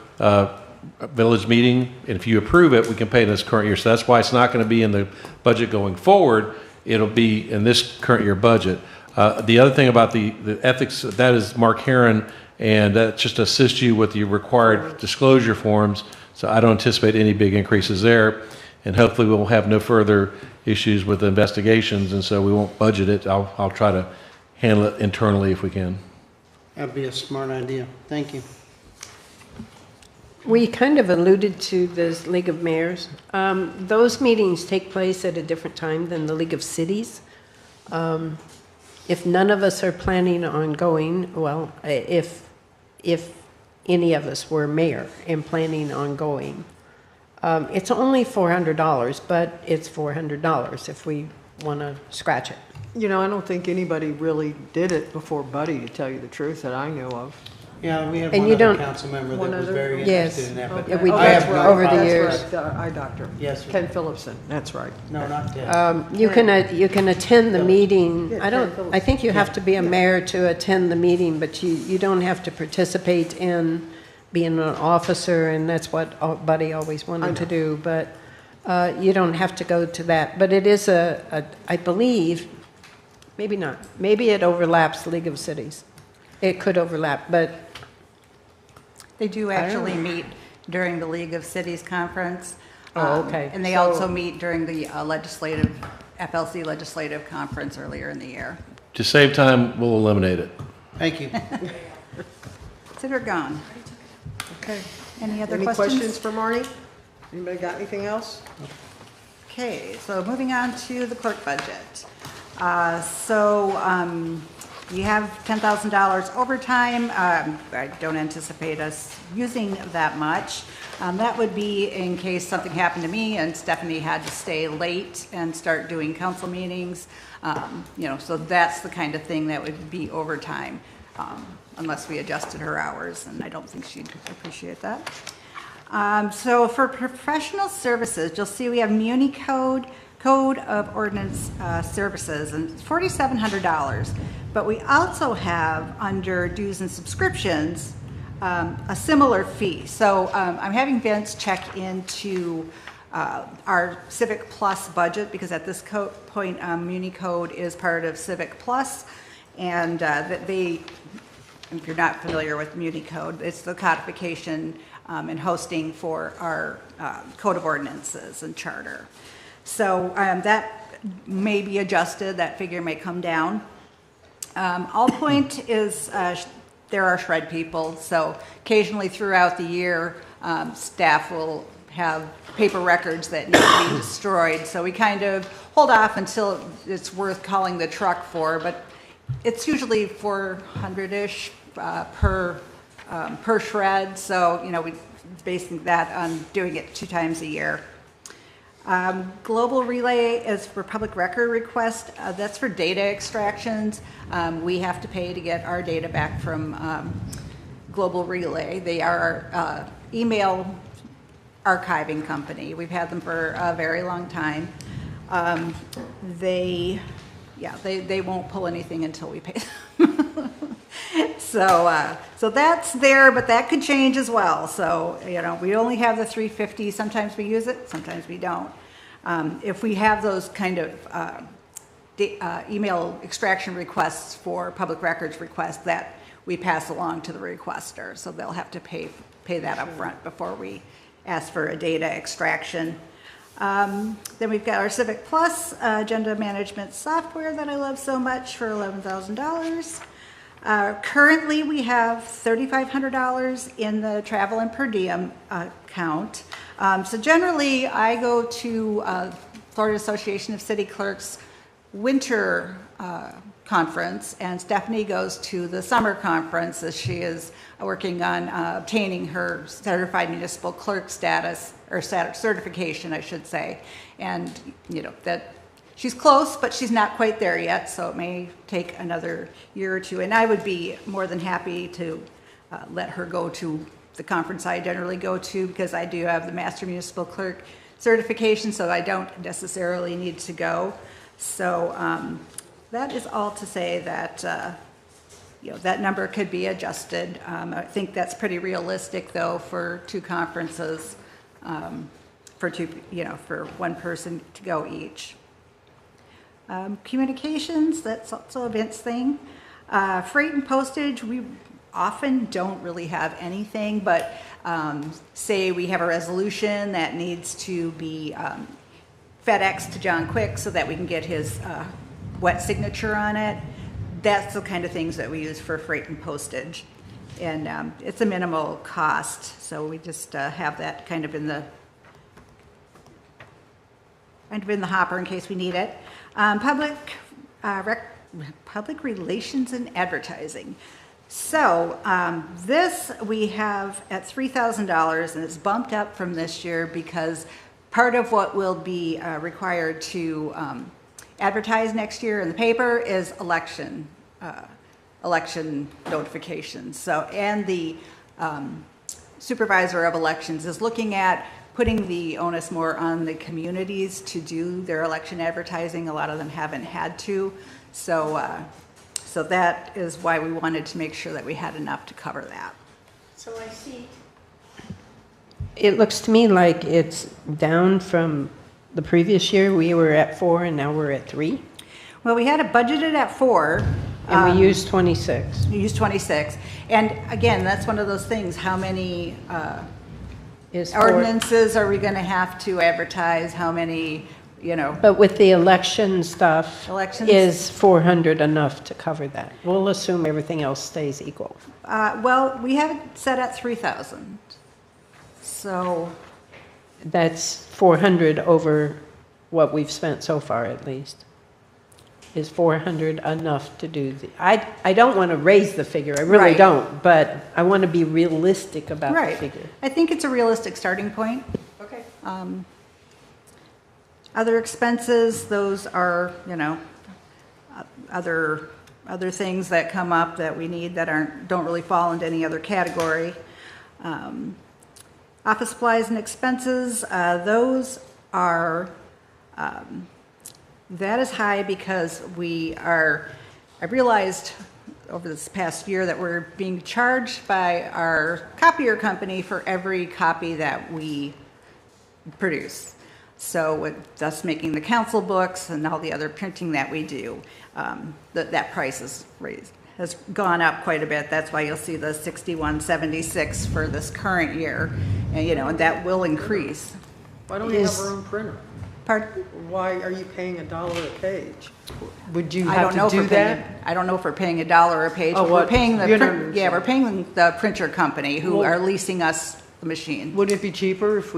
village meeting. And if you approve it, we can pay in this current year. So that's why it's not going to be in the budget going forward. It'll be in this current year budget. The other thing about the ethics, that is Mark Herron, and that just assists you with the required disclosure forms. So I don't anticipate any big increases there. And hopefully we'll have no further issues with investigations, and so we won't budget it. I'll try to handle it internally if we can. That'd be a smart idea. Thank you. We kind of alluded to this League of Mayors. Those meetings take place at a different time than the League of Cities. If none of us are planning on going, well, if any of us were mayor and planning on going, it's only $400, but it's $400 if we want to scratch it. You know, I don't think anybody really did it before Buddy, to tell you the truth, that I know of. Yeah, we have And one you other don't- council member One that was other? very Yes. interested in that, but Yeah, we I did have no over the problem. years. That's right, eye doctor. Yes, sir. Ken Phillipson, that's right. No, not that. You can attend the meeting. Yeah, I Ken Phillips. I think you have to be a mayor to attend the meeting, but you don't have to participate in being an officer, and that's what Buddy always wanted to do, but you don't have to go to that. But it is I believe, maybe not, maybe it overlaps League of Cities. It could overlap, but They do I don't actually know. meet during the League of Cities Conference. Oh, okay. And they So- also meet during the FLC legislative conference earlier in the year. To save time, we'll eliminate it. Thank you. Consider it gone. Okay. Any other Any questions? questions for Marnie? Anybody got anything else? Okay, so moving on to the clerk budget. You have $10,000 overtime. I don't anticipate us using that much. That would be in case something happened to me and Stephanie had to stay late and start doing council meetings. You know, so that's the kind of thing that would be overtime, unless we adjusted her hours, and I don't think she'd appreciate that. So for professional services, you'll see we have Muni Code of Ordinance Services, and it's $4,700. But we also have, under dues and subscriptions, a similar fee. So I'm having Vince check into our Civic Plus budget, because at this point, Muni Code is part of Civic Plus, and that they, if you're not familiar with Muni Code, it's the codification and hosting for our Code of Ordinances and Charter. So that may be adjusted, that figure may come down. Allpoint is, there are shred people, so occasionally throughout the year, staff will have paper records that need to be destroyed, so we kind of hold off until it's worth calling the truck for, but it's usually $400-ish per shred, so, you know, we're basing that on doing it 2 times a year. Global Relay is for public record request. That's for data extractions. We have to pay to get our data back from Global Relay. They are our email archiving company. We've had them for a very long time. They won't pull anything until we pay them. So that's there, but that could change as well. So, you know, we only have the $350. Sometimes we use it, sometimes we don't. If we have those kind of email extraction requests for public records requests, that we pass along to the requester. So they'll have to pay that up front before we ask for a data extraction. Then we've got our Civic Plus agenda management software that I love so much for $11,000. Currently, we have $3,500 in the travel and per diem account. So generally, I go to Florida Association of City Clerks winter conference, and Stephanie goes to the summer conference as she is working on obtaining her certified municipal clerk status, or certification, I should say. And, you know, that she's close, but she's not quite there yet, so it may take another year or two. And I would be more than happy to let her go to the conference I generally go to, because I do have the Master Municipal Clerk certification, so I don't necessarily need to go. So that is all to say that you know, that number could be adjusted. I think that's pretty realistic, though, for 2 conferences, for one person to go each. Communications, that's also a Vince thing. Freight and postage, we often don't really have anything, but say we have a resolution that needs to be FedEx to John Quick so that we can get his wet signature on it. That's the kind of things that we use for freight and postage. And it's a minimal cost, so we just have that kind of in the hopper in case we need it. Public relations and advertising. So this we have at $3,000, and it's bumped up from this year because part of what will be required to advertise next year in the paper is election notifications. So, and the supervisor of elections is looking at putting the onus more on the communities to do their election advertising. A lot of them haven't had to. So, so that is why we wanted to make sure that we had enough to cover that. So I see. It looks to me like it's down from the previous year. We were at 4 and now we're at 3. Well, we had it budgeted at 4. And we used 26. We used 26. And again, that's one of those things. How many ordinances are we going to have to advertise? How many, you know? But with the election stuff, Elections? is 400 enough to cover that? We'll assume everything else stays equal. Well, we have it set at 3,000. So That's 400 over what we've spent so far, at least. Is 400 enough to do the, I don't want to raise the figure, I really Right. don't, but I want to be realistic about the right. figure. I think it's a realistic starting point. Okay. Other expenses, those are, you know, other things that come up that we need that don't really fall into any other category. Office supplies and expenses, those are, that is high because I realized over this past year that we're being charged by our copier company for every copy that we produce. So with thus making the council books and all the other printing that we do, that price has gone up quite a bit. That's why you'll see the $61.76 for this current year, and and that will increase. Why don't we have our own printer? Pardon? Why are you paying $1 a page? Would you I have don't know to if do we're paying, that? I don't know if we're paying $1 a page. Oh, but what? we're paying the You know print, what I'm yeah, we're saying. paying the printer company who Well- are leasing us the machine. Would it be cheaper if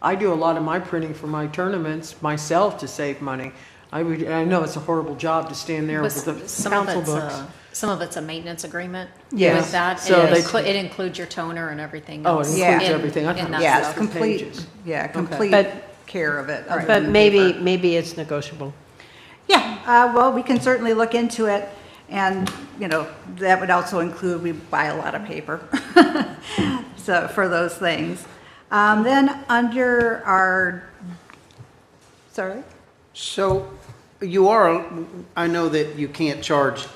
I do a lot of my printing for my tournaments myself to save money. I know it's a horrible job to stand there with the council books. Some of it's a maintenance agreement Yes. with that. So It includes your toner and everything Oh, it else. includes Yeah. everything. I thought it was Yeah, just it's for complete, pages. yeah, complete care of it. other But than maybe, paper. maybe it's negotiable. Yeah, well, we can certainly look into it, and, that would also include, we buy a lot of paper, so, for those things. Then under our, sorry? So I know that you can't charge,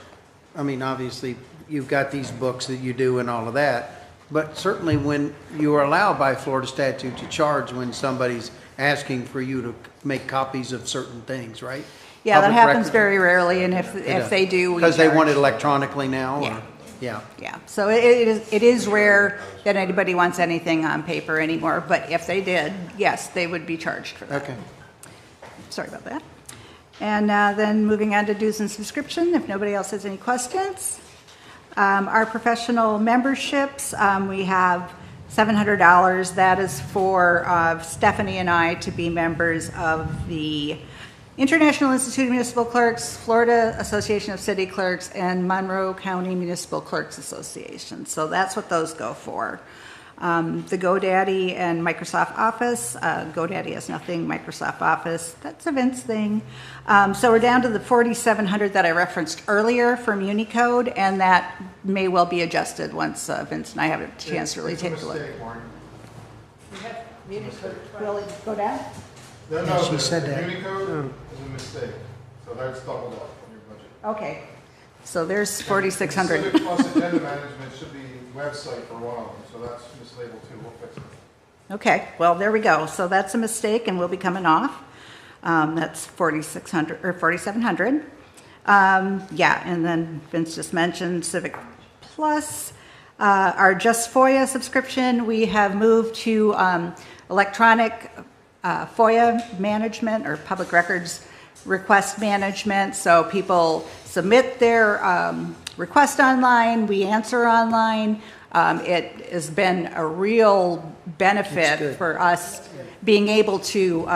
obviously, you've got these books that you do and all of that, but certainly when you are allowed by Florida statute to charge when somebody's asking for you to make copies of certain things, right? Yeah, that Public happens record. very rarely, and if they do, we Because they want charge. it electronically now? or- Yeah. Yeah. Yeah, so it is rare that anybody wants anything on paper anymore, but if they did, yes, they would be charged for that. Okay. Sorry about that. And then moving on to dues and subscription, if nobody else has any questions. Our professional memberships, we have $700. That is for Stephanie and I to be members of the International Institute of Municipal Clerks, Florida Association of City Clerks, and Monroe County Municipal Clerks Association. So that's what those go for. The GoDaddy and Microsoft Office. GoDaddy has nothing, Microsoft Office, that's a Vince thing. So we're down to the 4,700 that I referenced earlier from Unicode, and that may well be adjusted once Vince and I have a chance to really take a look. Really go down? No, she said that. Unicode is a mistake, so that's doubled up on your budget. Okay, so there's 4,600. Civic Plus Agenda Management should be website for one of them, so that's mislabeled too, we'll fix it. Okay, well, there we go. So that's a mistake and will be coming off. That's 4,600 or 4,700. Yeah, and then Vince just mentioned Civic Plus. Our Just FOIA subscription, we have moved to electronic FOIA management or public records request management. So people submit their request online, we answer online. It has been a real benefit for us being able to,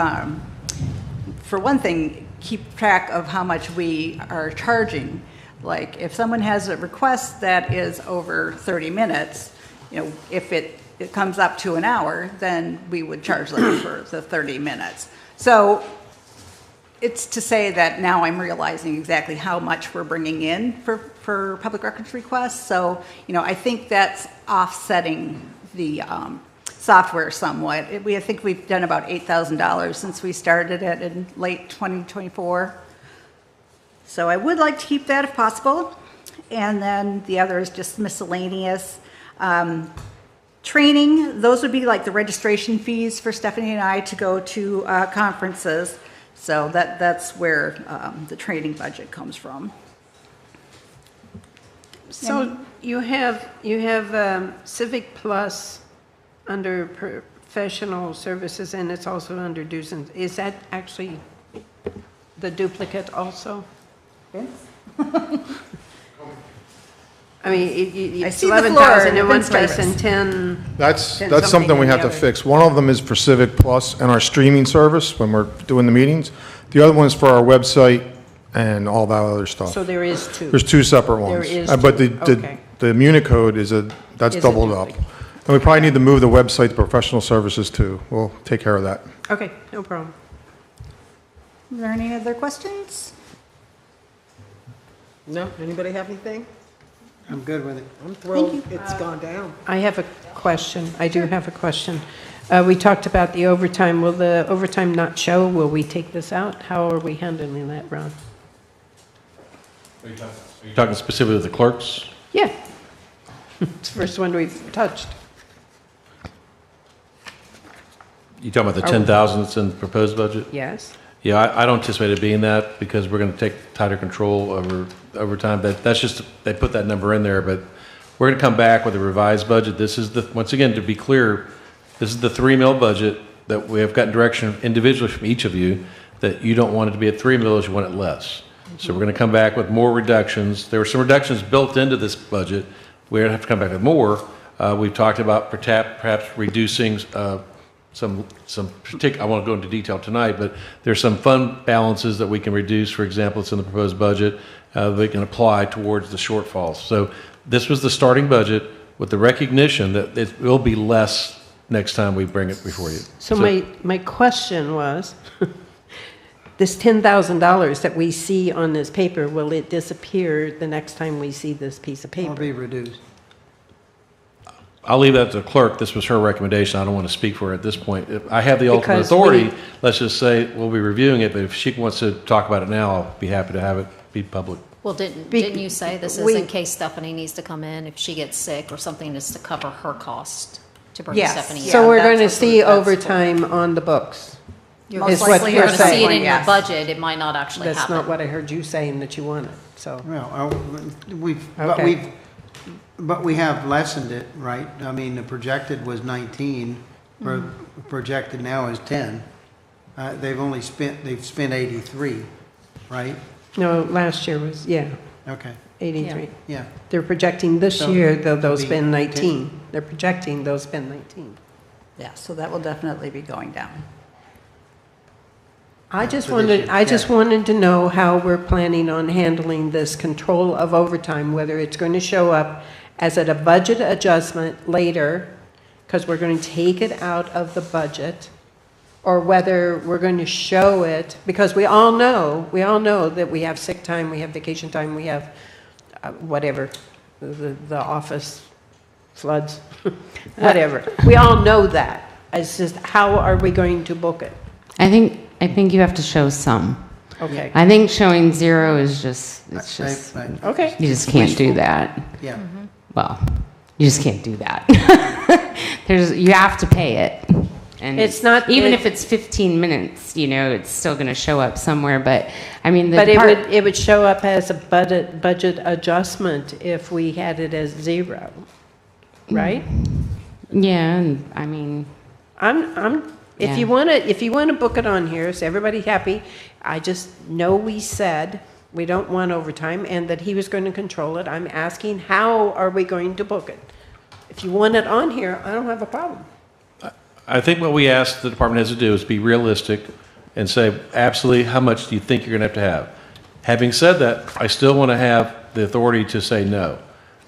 for one thing, keep track of how much we are charging. Like if someone has a request that is over 30 minutes, if it comes up to an hour, then we would charge them for the 30 minutes. So it's to say that now I'm realizing exactly how much we're bringing in for public records requests. So, I think that's offsetting the software somewhat. I think we've done about $8,000 since we started it in late 2024. So I would like to keep that if possible. And then the other is just miscellaneous. Training, those would be like the registration fees for Stephanie and I to go to conferences. So that's where the training budget comes from. So you have Civic Plus under professional services, and it's also under dues and, is that actually the duplicate also? Vince? I mean, I it's see the 11,000 floor, in one Vince place Davis. and 10. That's 10 something we in have the to other. fix. One of them is for Civic Plus and our streaming service when we're doing the meetings. The other one's for our website and all that other stuff. So there is two. There's two separate ones. There is But two, okay. the Unicode that's Is a doubled up. duplicate. And we probably need to move the website to professional services too. We'll take care of that. Okay, no problem. Is there any other questions? No? Anybody have anything? I'm good with it. I'm thrilled it's gone down. I have a question. I do have a question. We talked about the overtime. Will the overtime not show? Will we take this out? How are we handling that, Ron? Are you talking specifically with the clerks? Yeah. It's the first one we've touched. You talking about the 10,000 that's in the proposed budget? Yes. Yeah, I don't anticipate it being that because we're going to take tighter control over time. That's just, they put that number in there, but we're going to come back with a revised budget. This is the, once again, to be clear, this is the 3 mil budget that we have gotten direction individually from each of you that you don't want it to be at 3 mils, you want it less. So we're going to come back with more reductions. There were some reductions built into this budget. We're going to have to come back with more. We've talked about perhaps reducing some I won't go into detail tonight, but there's some fund balances that we can reduce. For example, it's in the proposed budget. They can apply towards the shortfalls. So this was the starting budget with the recognition that it will be less next time we bring it before you. So my question was, this $10,000 that we see on this paper, will it disappear the next time we see this piece of paper? It'll be reduced. I'll leave that to the clerk. This was her recommendation. I don't want to speak for her at this point. If I have the ultimate Because authority, we- let's just say we'll be reviewing it, but if she wants to talk about it now, I'll be happy to have it be public. Well, didn't you say this is in case Stephanie needs to come in, if she gets sick or something, is to cover her cost to bring Stephanie in? So we're going to see overtime on the books. You're is most what likely you're going to see it saying. in your budget, it might not actually That's happen. not what I heard you saying that you wanted, so. Well, Okay. but we have lessened it, right? I mean, the projected was 19, projected now is 10. They've spent 83, right? No, last year was, yeah, Okay, 83. yeah. They're projecting this So year, they'll it'll spend be 19. They're projecting they'll spend 19. Yeah, so that will definitely be going down. I just For this wanted, year, I just yeah. wanted to know how we're planning on handling this control of overtime, whether it's going to show up as a budget adjustment later, because we're going to take it out of the budget, or whether we're going to show it, because we all know that we have sick time, we have vacation time, we have whatever, the office floods, whatever. We all know that. It's just, how are we going to book it? I think you have to show some. Okay. I think showing zero is just, it's just, Okay. you just can't do that. Yeah. Well, you just can't do that. You have to pay it. And It's not- even it- if it's 15 minutes, it's still going to show up somewhere. But I mean, But it would show up as a budget adjustment if we had it as zero, right? Yeah, and I mean, If you want to book it on here, is everybody happy? I just know we said we don't want overtime and that he was going to control it. I'm asking, how are we going to book it? If you want it on here, I don't have a problem. I think what we asked the department heads to do is be realistic and say, absolutely, how much do you think you're going to have? Having said that, I still want to have the authority to say no.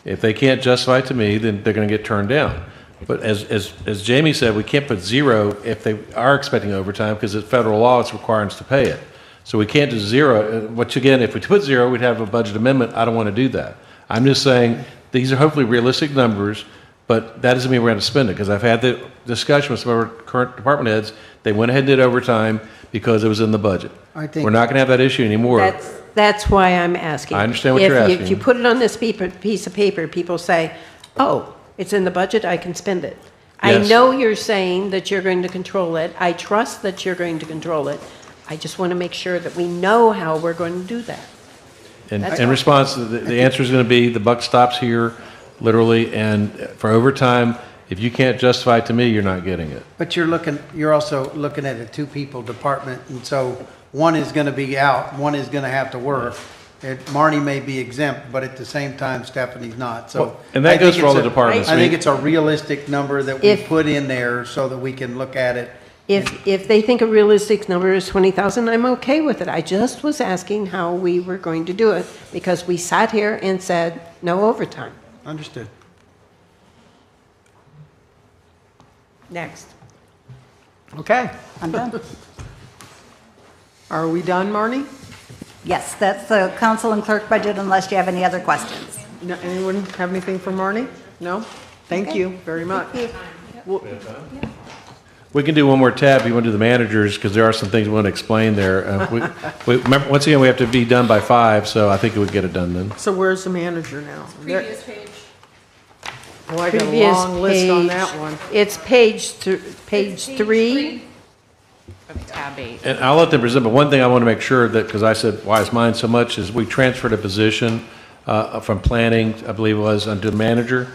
If they can't justify it to me, then they're going to get turned down. But as Jamie said, we can't put zero if they are expecting overtime, because it's federal law, it's requiring us to pay it. So we can't do zero, which again, if we put zero, we'd have a budget amendment. I don't want to do that. I'm just saying, these are hopefully realistic numbers, but that doesn't mean we're going to spend it, because I've had the discussion with some of our current department heads. They went ahead and did overtime because it was in the budget. I think- We're not going to have that issue anymore. That's why I'm asking. I understand what you're asking. If you put it on this piece of paper, people say, oh, it's in the budget, I can spend it. I Yes. know you're saying that you're going to control it. I trust that you're going to control it. I just want to make sure that we know how we're going to do that. In That's in all. response, the answer is going to be the buck stops here, literally, and for overtime, if you can't justify it to me, you're not getting it. But you're also looking at a two-people department, and so one is going to be out, one is going to have to work. Marnie may be exempt, but at the same time, Stephanie's not, so. Well, and that I goes think for all it's the departments. I think it's a realistic number that we If- put in there so that we can look at it. If they think a realistic number is 20,000, I'm okay with it. I just was asking how we were going to do it, because we sat here and said, no overtime. Understood. Next. Okay. I'm done. Are we done, Marnie? Yes, that's the council and clerk budget unless you have any other questions. No, anyone have anything for Marnie? No? Thank you very much. Well, We can do one more tab. You want to do the managers, because there are some things we want to explain there. Remember, once again, we have to be done by 5, so I think we would get it done then. So where's the manager now? Previous page. Oh, I got a Previous long list on page. that one. It's page 3. Of tab 8. And I'll let them present, but one thing I want to make sure that, because I said, why is mine so much, is we transferred a position from planning, I believe it was, onto manager.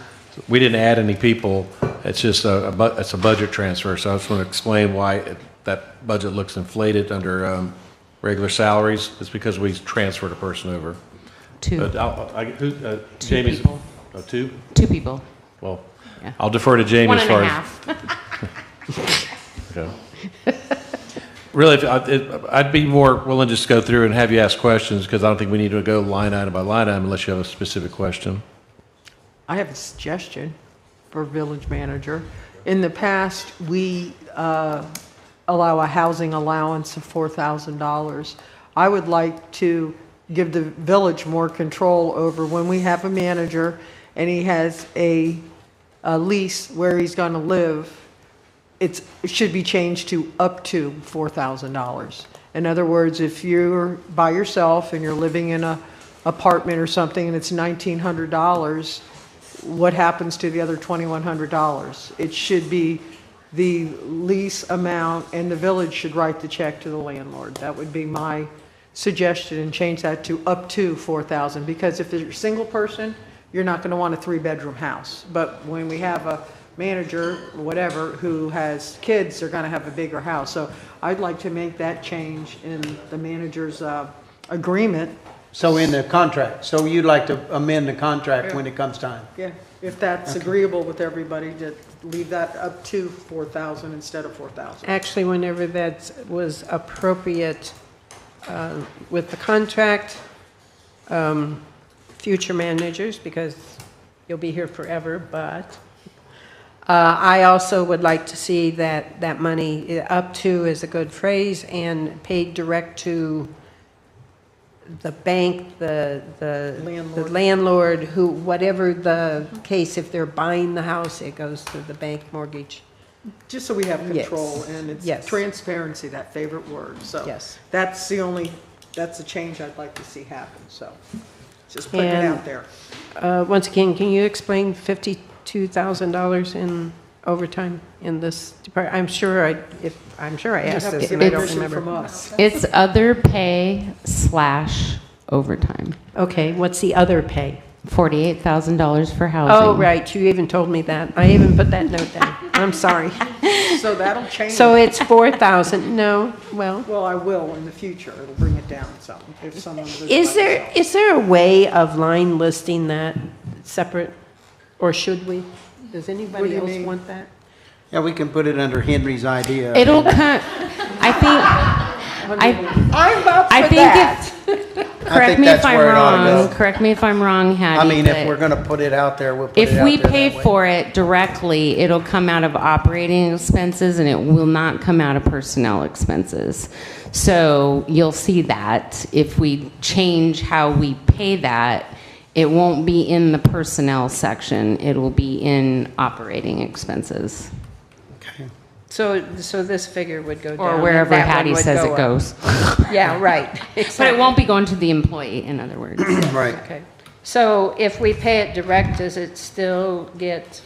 We didn't add any people. It's just it's a budget transfer. So I just want to explain why that budget looks inflated under regular salaries. It's because we transferred a person over. 2. Jamie's, people. Oh, 2? 2 people. Well, Yeah. I'll defer to Jamie as far as. 1.5. Okay. Really, I'd be more willing to just go through and have you ask questions, because I don't think we need to go line item by line item unless you have a specific question. I have a suggestion for village manager. In the past, we allow a housing allowance of $4,000. I would like to give the village more control over when we have a manager and he has a lease where he's going to live. It should be changed to up to $4,000. In other words, if you're by yourself and you're living in an apartment or something and it's $1,900, what happens to the other $2,100? It should be the lease amount, and the village should write the check to the landlord. That would be my suggestion, and change that to up to $4,000. Because if you're a single person, you're not going to want a 3-bedroom house. But when we have a manager, whatever, who has kids, they're going to have a bigger house. So I'd like to make that change in the manager's agreement. So in the contract, so you'd like to amend the contract when it comes time? Yeah, if that's agreeable with everybody, to leave that up to 4,000 instead of 4,000. Actually, whenever that was appropriate with the contract, future managers, because you'll be here forever, but I also would like to see that money, up to is a good phrase, and paid direct to the bank, the landlord, who, whatever the case, if they're buying the house, it goes to the bank mortgage. Just so we have control, Yes. and it's Yes. transparency, that favorite word. So Yes. that's a change I'd like to see happen, so just putting it And, out there. Once again, can you explain $52,000 in overtime in this department? I'm sure I asked this, and I don't remember. From us. It's other pay / overtime. Okay, what's the other pay? $48,000 for housing. Oh, right, you even told me that. I even put that note down. I'm sorry. So that'll change. So it's 4,000, no, well, Well, I will in the future, it'll bring it down some, if someone lives by is themselves. there a way of line listing that separate, or should we? Does What do anybody you else mean? want that? Yeah, we can put it under Henry's idea. It'll come, I think, I'm up I for think that. correct me if that's I'm where it ought to wrong, go. correct me if I'm wrong, Hattie. I mean, if but we're going to put it out there, we'll put it out if there we that pay way. for it directly, it'll come out of operating expenses and it will not come out of personnel expenses. So you'll see that if we change how we pay that, it won't be in the personnel section. It will be in operating expenses. So this figure would go down. Or and wherever that one Hattie would says go it up. goes. Yeah, right. But exactly. it won't be going to the employee, in other words. Right. Okay. So if we pay it direct, does it still get,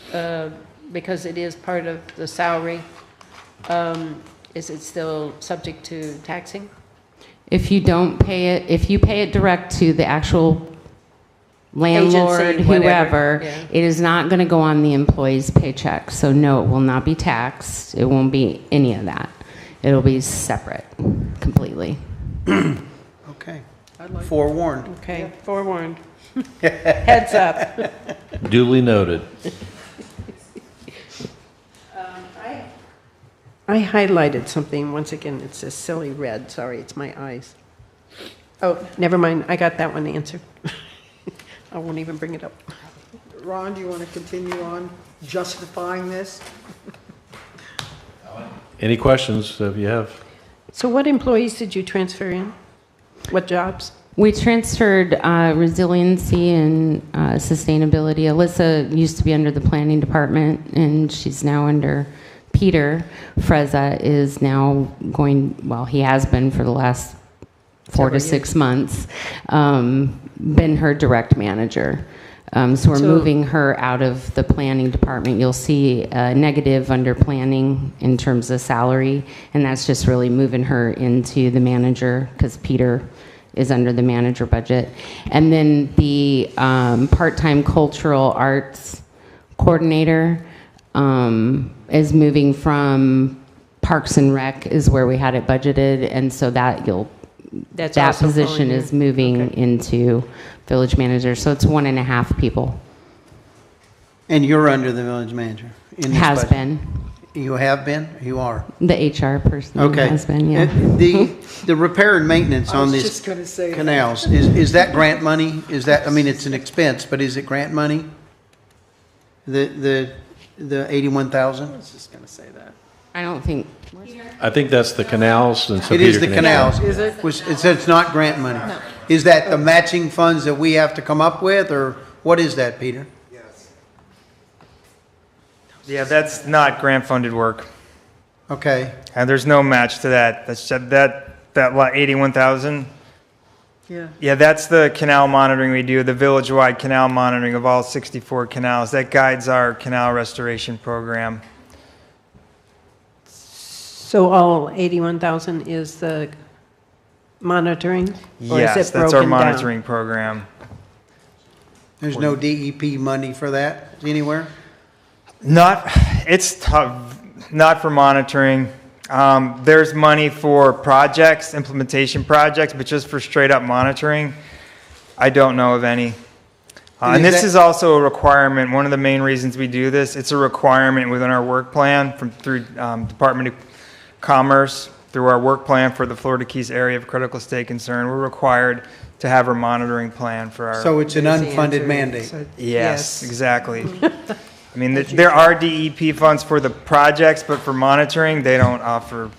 because it is part of the salary, is it still subject to taxing? If you don't pay it, if you pay it direct to the actual landlord, Agency, whatever, whoever, yeah. it is not going to go on the employee's paycheck. So no, it will not be taxed. It won't be any of that. It'll be separate completely. Okay. Forewarned. Okay, forewarned. Heads up. Duly noted. I highlighted something, once again, it's a silly red, sorry, it's my eyes. Oh, never mind, I got that one answered. I won't even bring it up. Ron, do you want to continue on justifying this? Any questions if you have? So what employees did you transfer in? What jobs? We transferred resiliency and sustainability. Alyssa used to be under the planning department, and she's now under Peter. Freza is now going, well, he has been for the last 4 to 6 months, been her direct manager. So we're moving her out of the planning department. You'll see a negative under planning in terms of salary, and that's just really moving her into the manager because Peter is under the manager budget. And then the part-time cultural arts coordinator is moving from Parks and Rec is where we had it budgeted, and so that That's that also position going is there. moving Okay. into village manager. So it's 1.5 people. And you're under the village manager? in this Has budget? been. You have been? You are? The HR person Okay. has been, yeah. And the repair and maintenance I on was these just gonna say that. canals, is that grant money? Is that, I mean, it's an expense, but is it grant money? The 81,000? I was just going to say that. I don't think, I think that's the canals, and so It is Peter the can answer. canals. Is it? Which, it says it's not grant money. Is that the matching funds that we have to come up with, or what is that, Peter? Yeah, that's not grant-funded work. Okay. And there's no match to that. That's that lot 81,000. Yeah. Yeah, that's the canal monitoring we do, the village-wide canal monitoring of all 64 canals. That guides our canal restoration program. So all 81,000 is the monitoring? Or is Yes, it that's our broken down? monitoring program. There's no DEP money for that anywhere? It's tough, not for monitoring. There's money for projects, implementation projects, but just for straight up monitoring, I don't know of any. And is this that- is also a requirement. One of the main reasons we do this, it's a requirement within our work plan through Department of Commerce, through our work plan for the Florida Keys area of critical state concern. We're required to have a monitoring plan for our. So it's an unfunded mandate? Yes, exactly. I mean, there are DEP funds for the projects, but for monitoring, they don't offer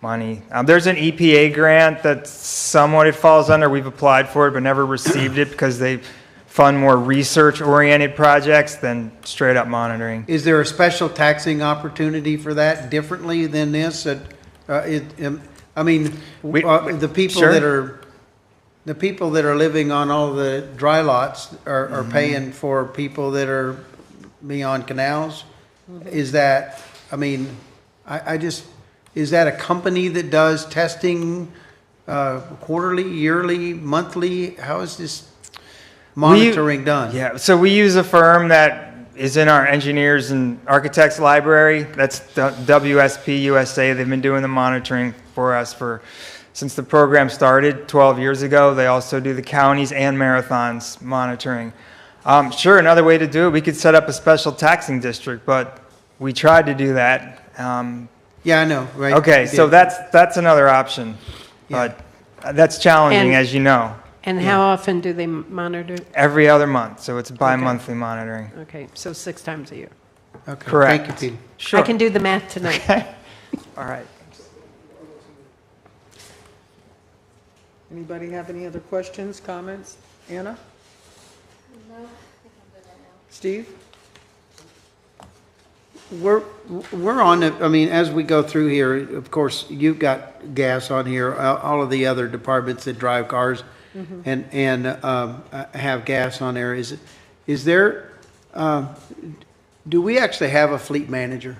money. There's an EPA grant that somewhat it falls under. We've applied for it, but never received it because they fund more research-oriented projects than straight-up monitoring. Is there a special taxing opportunity for that differently than this? I mean, the people Sure. that are, the people that are living on all the dry lots are paying for people that are beyond canals? Is that, I mean, I just, is that a company that does testing quarterly, yearly, monthly? How is this monitoring done? Yeah, so we use a firm that is in our engineers and architects library. That's WSP USA. They've been doing the monitoring for us since the program started 12 years ago. They also do the counties and marathons monitoring. Sure, another way to do it, we could set up a special taxing district, but we tried to do that. Yeah, I know, right? Okay, You so did. that's another option, but that's challenging, And- as you know. And how often do they monitor? Every other month, so it's bi-monthly monitoring. Okay, so 6 times a year. Okay, Correct. Thank you, Peter. Sure. I can do the math tonight. All right. Anybody have any other questions, comments? Anna? No, I think I'm good right now. Steve? We're on, I mean, as we go through here, of course, you've got gas on here, all of the other departments that drive cars and have gas on there. Is there, do we actually have a fleet manager?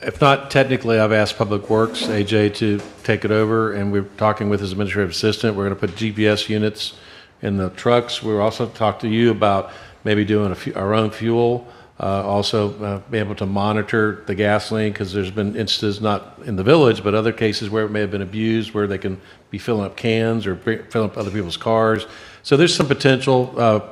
If not, technically, I've asked Public Works, AJ, to take it over, and we're talking with his administrative assistant. We're going to put GPS units in the trucks. We'll also talk to you about maybe doing our own fuel, also be able to monitor the gasoline, because there's been instances, not in the village, but other cases where it may have been abused, where they can be filling up cans or filling up other people's cars. So there's some potential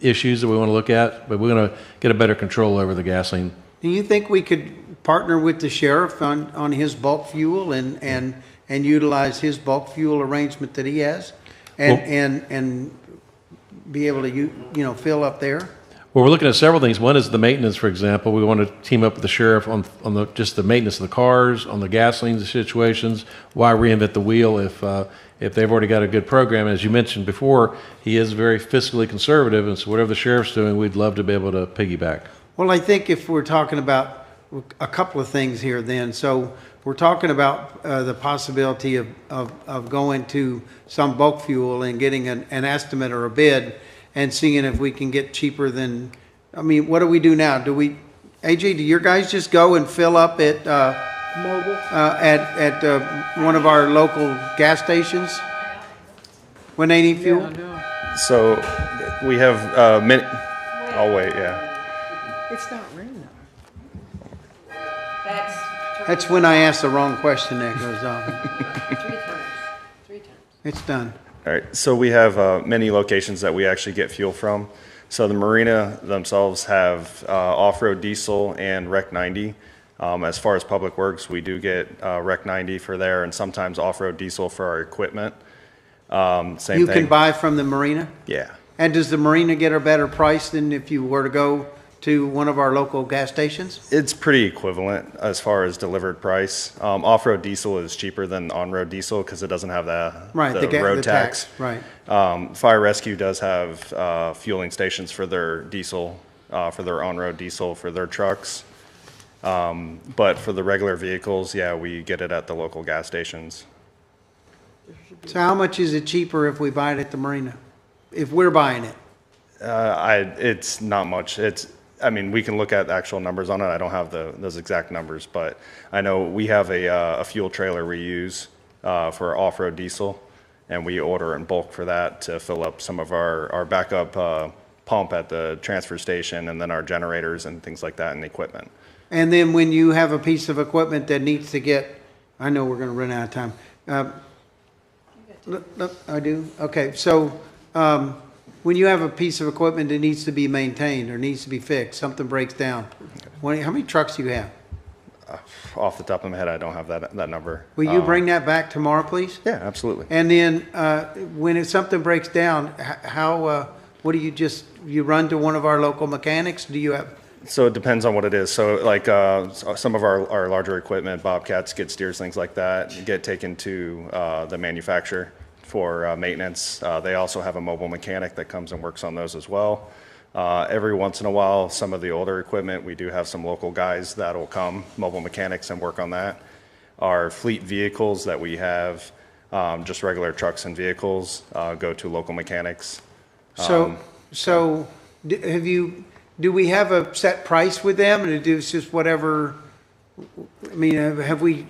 issues that we want to look at, but we're going to get a better control over the gasoline. Do you think we could partner with the sheriff on his bulk fuel and utilize his bulk fuel arrangement that he has and be able to, fill up there? Well, we're looking at several things. One is the maintenance, for example. We want to team up with the sheriff on just the maintenance of the cars, on the gasoline situations. Why reinvent the wheel if they've already got a good program? As you mentioned before, he is very fiscally conservative, and so whatever the sheriff's doing, we'd love to be able to piggyback. Well, I think if we're talking about a couple of things here then, so we're talking about the possibility of going to some bulk fuel and getting an estimate or a bid and seeing if we can get cheaper than, I mean, what do we do now? AJ, do your guys just go and fill up at one of our local gas stations when they need fuel? So we have many, I'll wait, yeah. It's not raining. That's when I ask the wrong question that goes on. 3 times. It's done. All right, so we have many locations that we actually get fuel from. So the marina themselves have off-road diesel and Rec 90. As far as public works, we do get Rec 90 for there and sometimes off-road diesel for our equipment. Same thing. You can buy from the marina? Yeah. And does the marina get a better price than if you were to go to one of our local gas stations? It's pretty equivalent as far as delivered price. Off-road diesel is cheaper than on-road diesel because it doesn't have the road tax. Right. Fire Rescue does have fueling stations for their diesel, for their on-road diesel for their trucks. But for the regular vehicles, yeah, we get it at the local gas stations. So how much is it cheaper if we buy it at the marina? If we're buying it? It's not much. I mean, we can look at the actual numbers on it. I don't have those exact numbers, but I know we have a fuel trailer we use for off-road diesel, and we order in bulk for that to fill up some of our backup pump at the transfer station, and then our generators and things like that and equipment. And then when you have a piece of equipment that needs to get, I know we're going to run out of time. Look, I do? Okay, so when you have a piece of equipment that needs to be maintained or needs to be fixed, something breaks down, how many trucks do you have? Off the top of my head, I don't have that number. Will you bring that back tomorrow, please? Yeah, absolutely. And then when something breaks down, what do you run to one of our local mechanics? Do you have? So it depends on what it is. So like some of our larger equipment, bobcats, skid steers, things like that, get taken to the manufacturer for maintenance. They also have a mobile mechanic that comes and works on those as well. Every once in a while, some of the older equipment, we do have some local guys that'll come, mobile mechanics, and work on that. Our fleet vehicles that we have, just regular trucks and vehicles, go to local mechanics. So do we have a set price with them, and it's just whatever? I mean, have we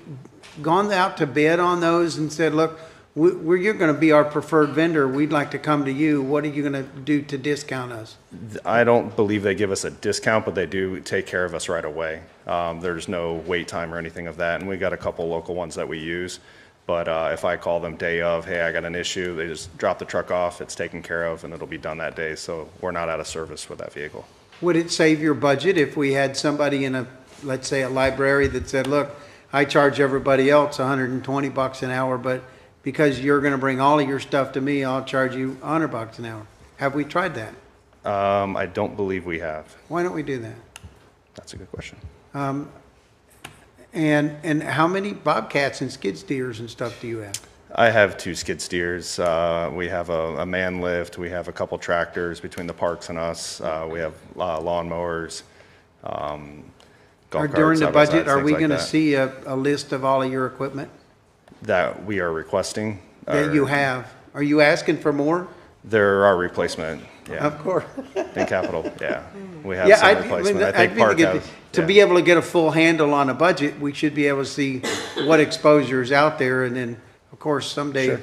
gone out to bid on those and said, look, you're going to be our preferred vendor. We'd like to come to you. What are you going to do to discount us? I don't believe they give us a discount, but they do take care of us right away. There's no wait time or anything of that, and we got a couple local ones that we use. But if I call them day of, hey, I got an issue, they just drop the truck off, it's taken care of, and it'll be done that day. So we're not out of service with that vehicle. Would it save your budget if we had somebody in let's say a library that said, look, I charge everybody else $120 an hour, but because you're going to bring all of your stuff to me, I'll charge you $100 an hour. Have we tried that? I don't believe we have. Why don't we do that? That's a good question. And how many bobcats and skid steers and stuff do you have? I have 2 skid steers. We have a man lift. We have a couple tractors between the parks and us. We have lawnmowers, golf carts. During the budget, are we like going to that. see a list of all of your equipment? That we are requesting. That you have. Are you asking for more? There are replacement, yeah. Of course. In capital, yeah. We have some replacement. I think Park has. To be able to get a full handle on a budget, we should be able to see what exposure is out there, and then, of course, someday, Sure.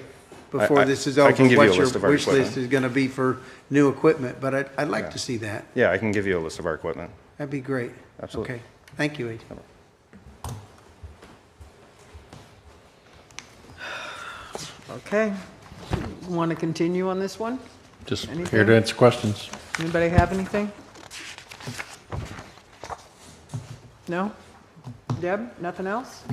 before this is I over, can give you what a your list of our wish list equipment. is going to be for new equipment, but I'd like to see that. Yeah, I can give you a list of our equipment. That'd be great. Absolutely. Okay, thank you, AJ. Okay. Want to continue on this one? Just Anything? here to answer questions. Anybody have anything? No? Deb, nothing else?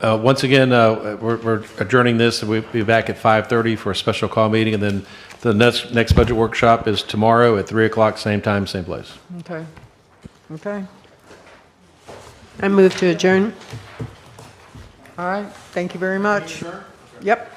Once again, we're adjourning this, and we'll be back at 5:30 for a special call meeting, and then the next budget workshop is tomorrow at 3 o'clock, same time, same place. Okay. Okay. I move to adjourn. All right. Thank you very much. Yep.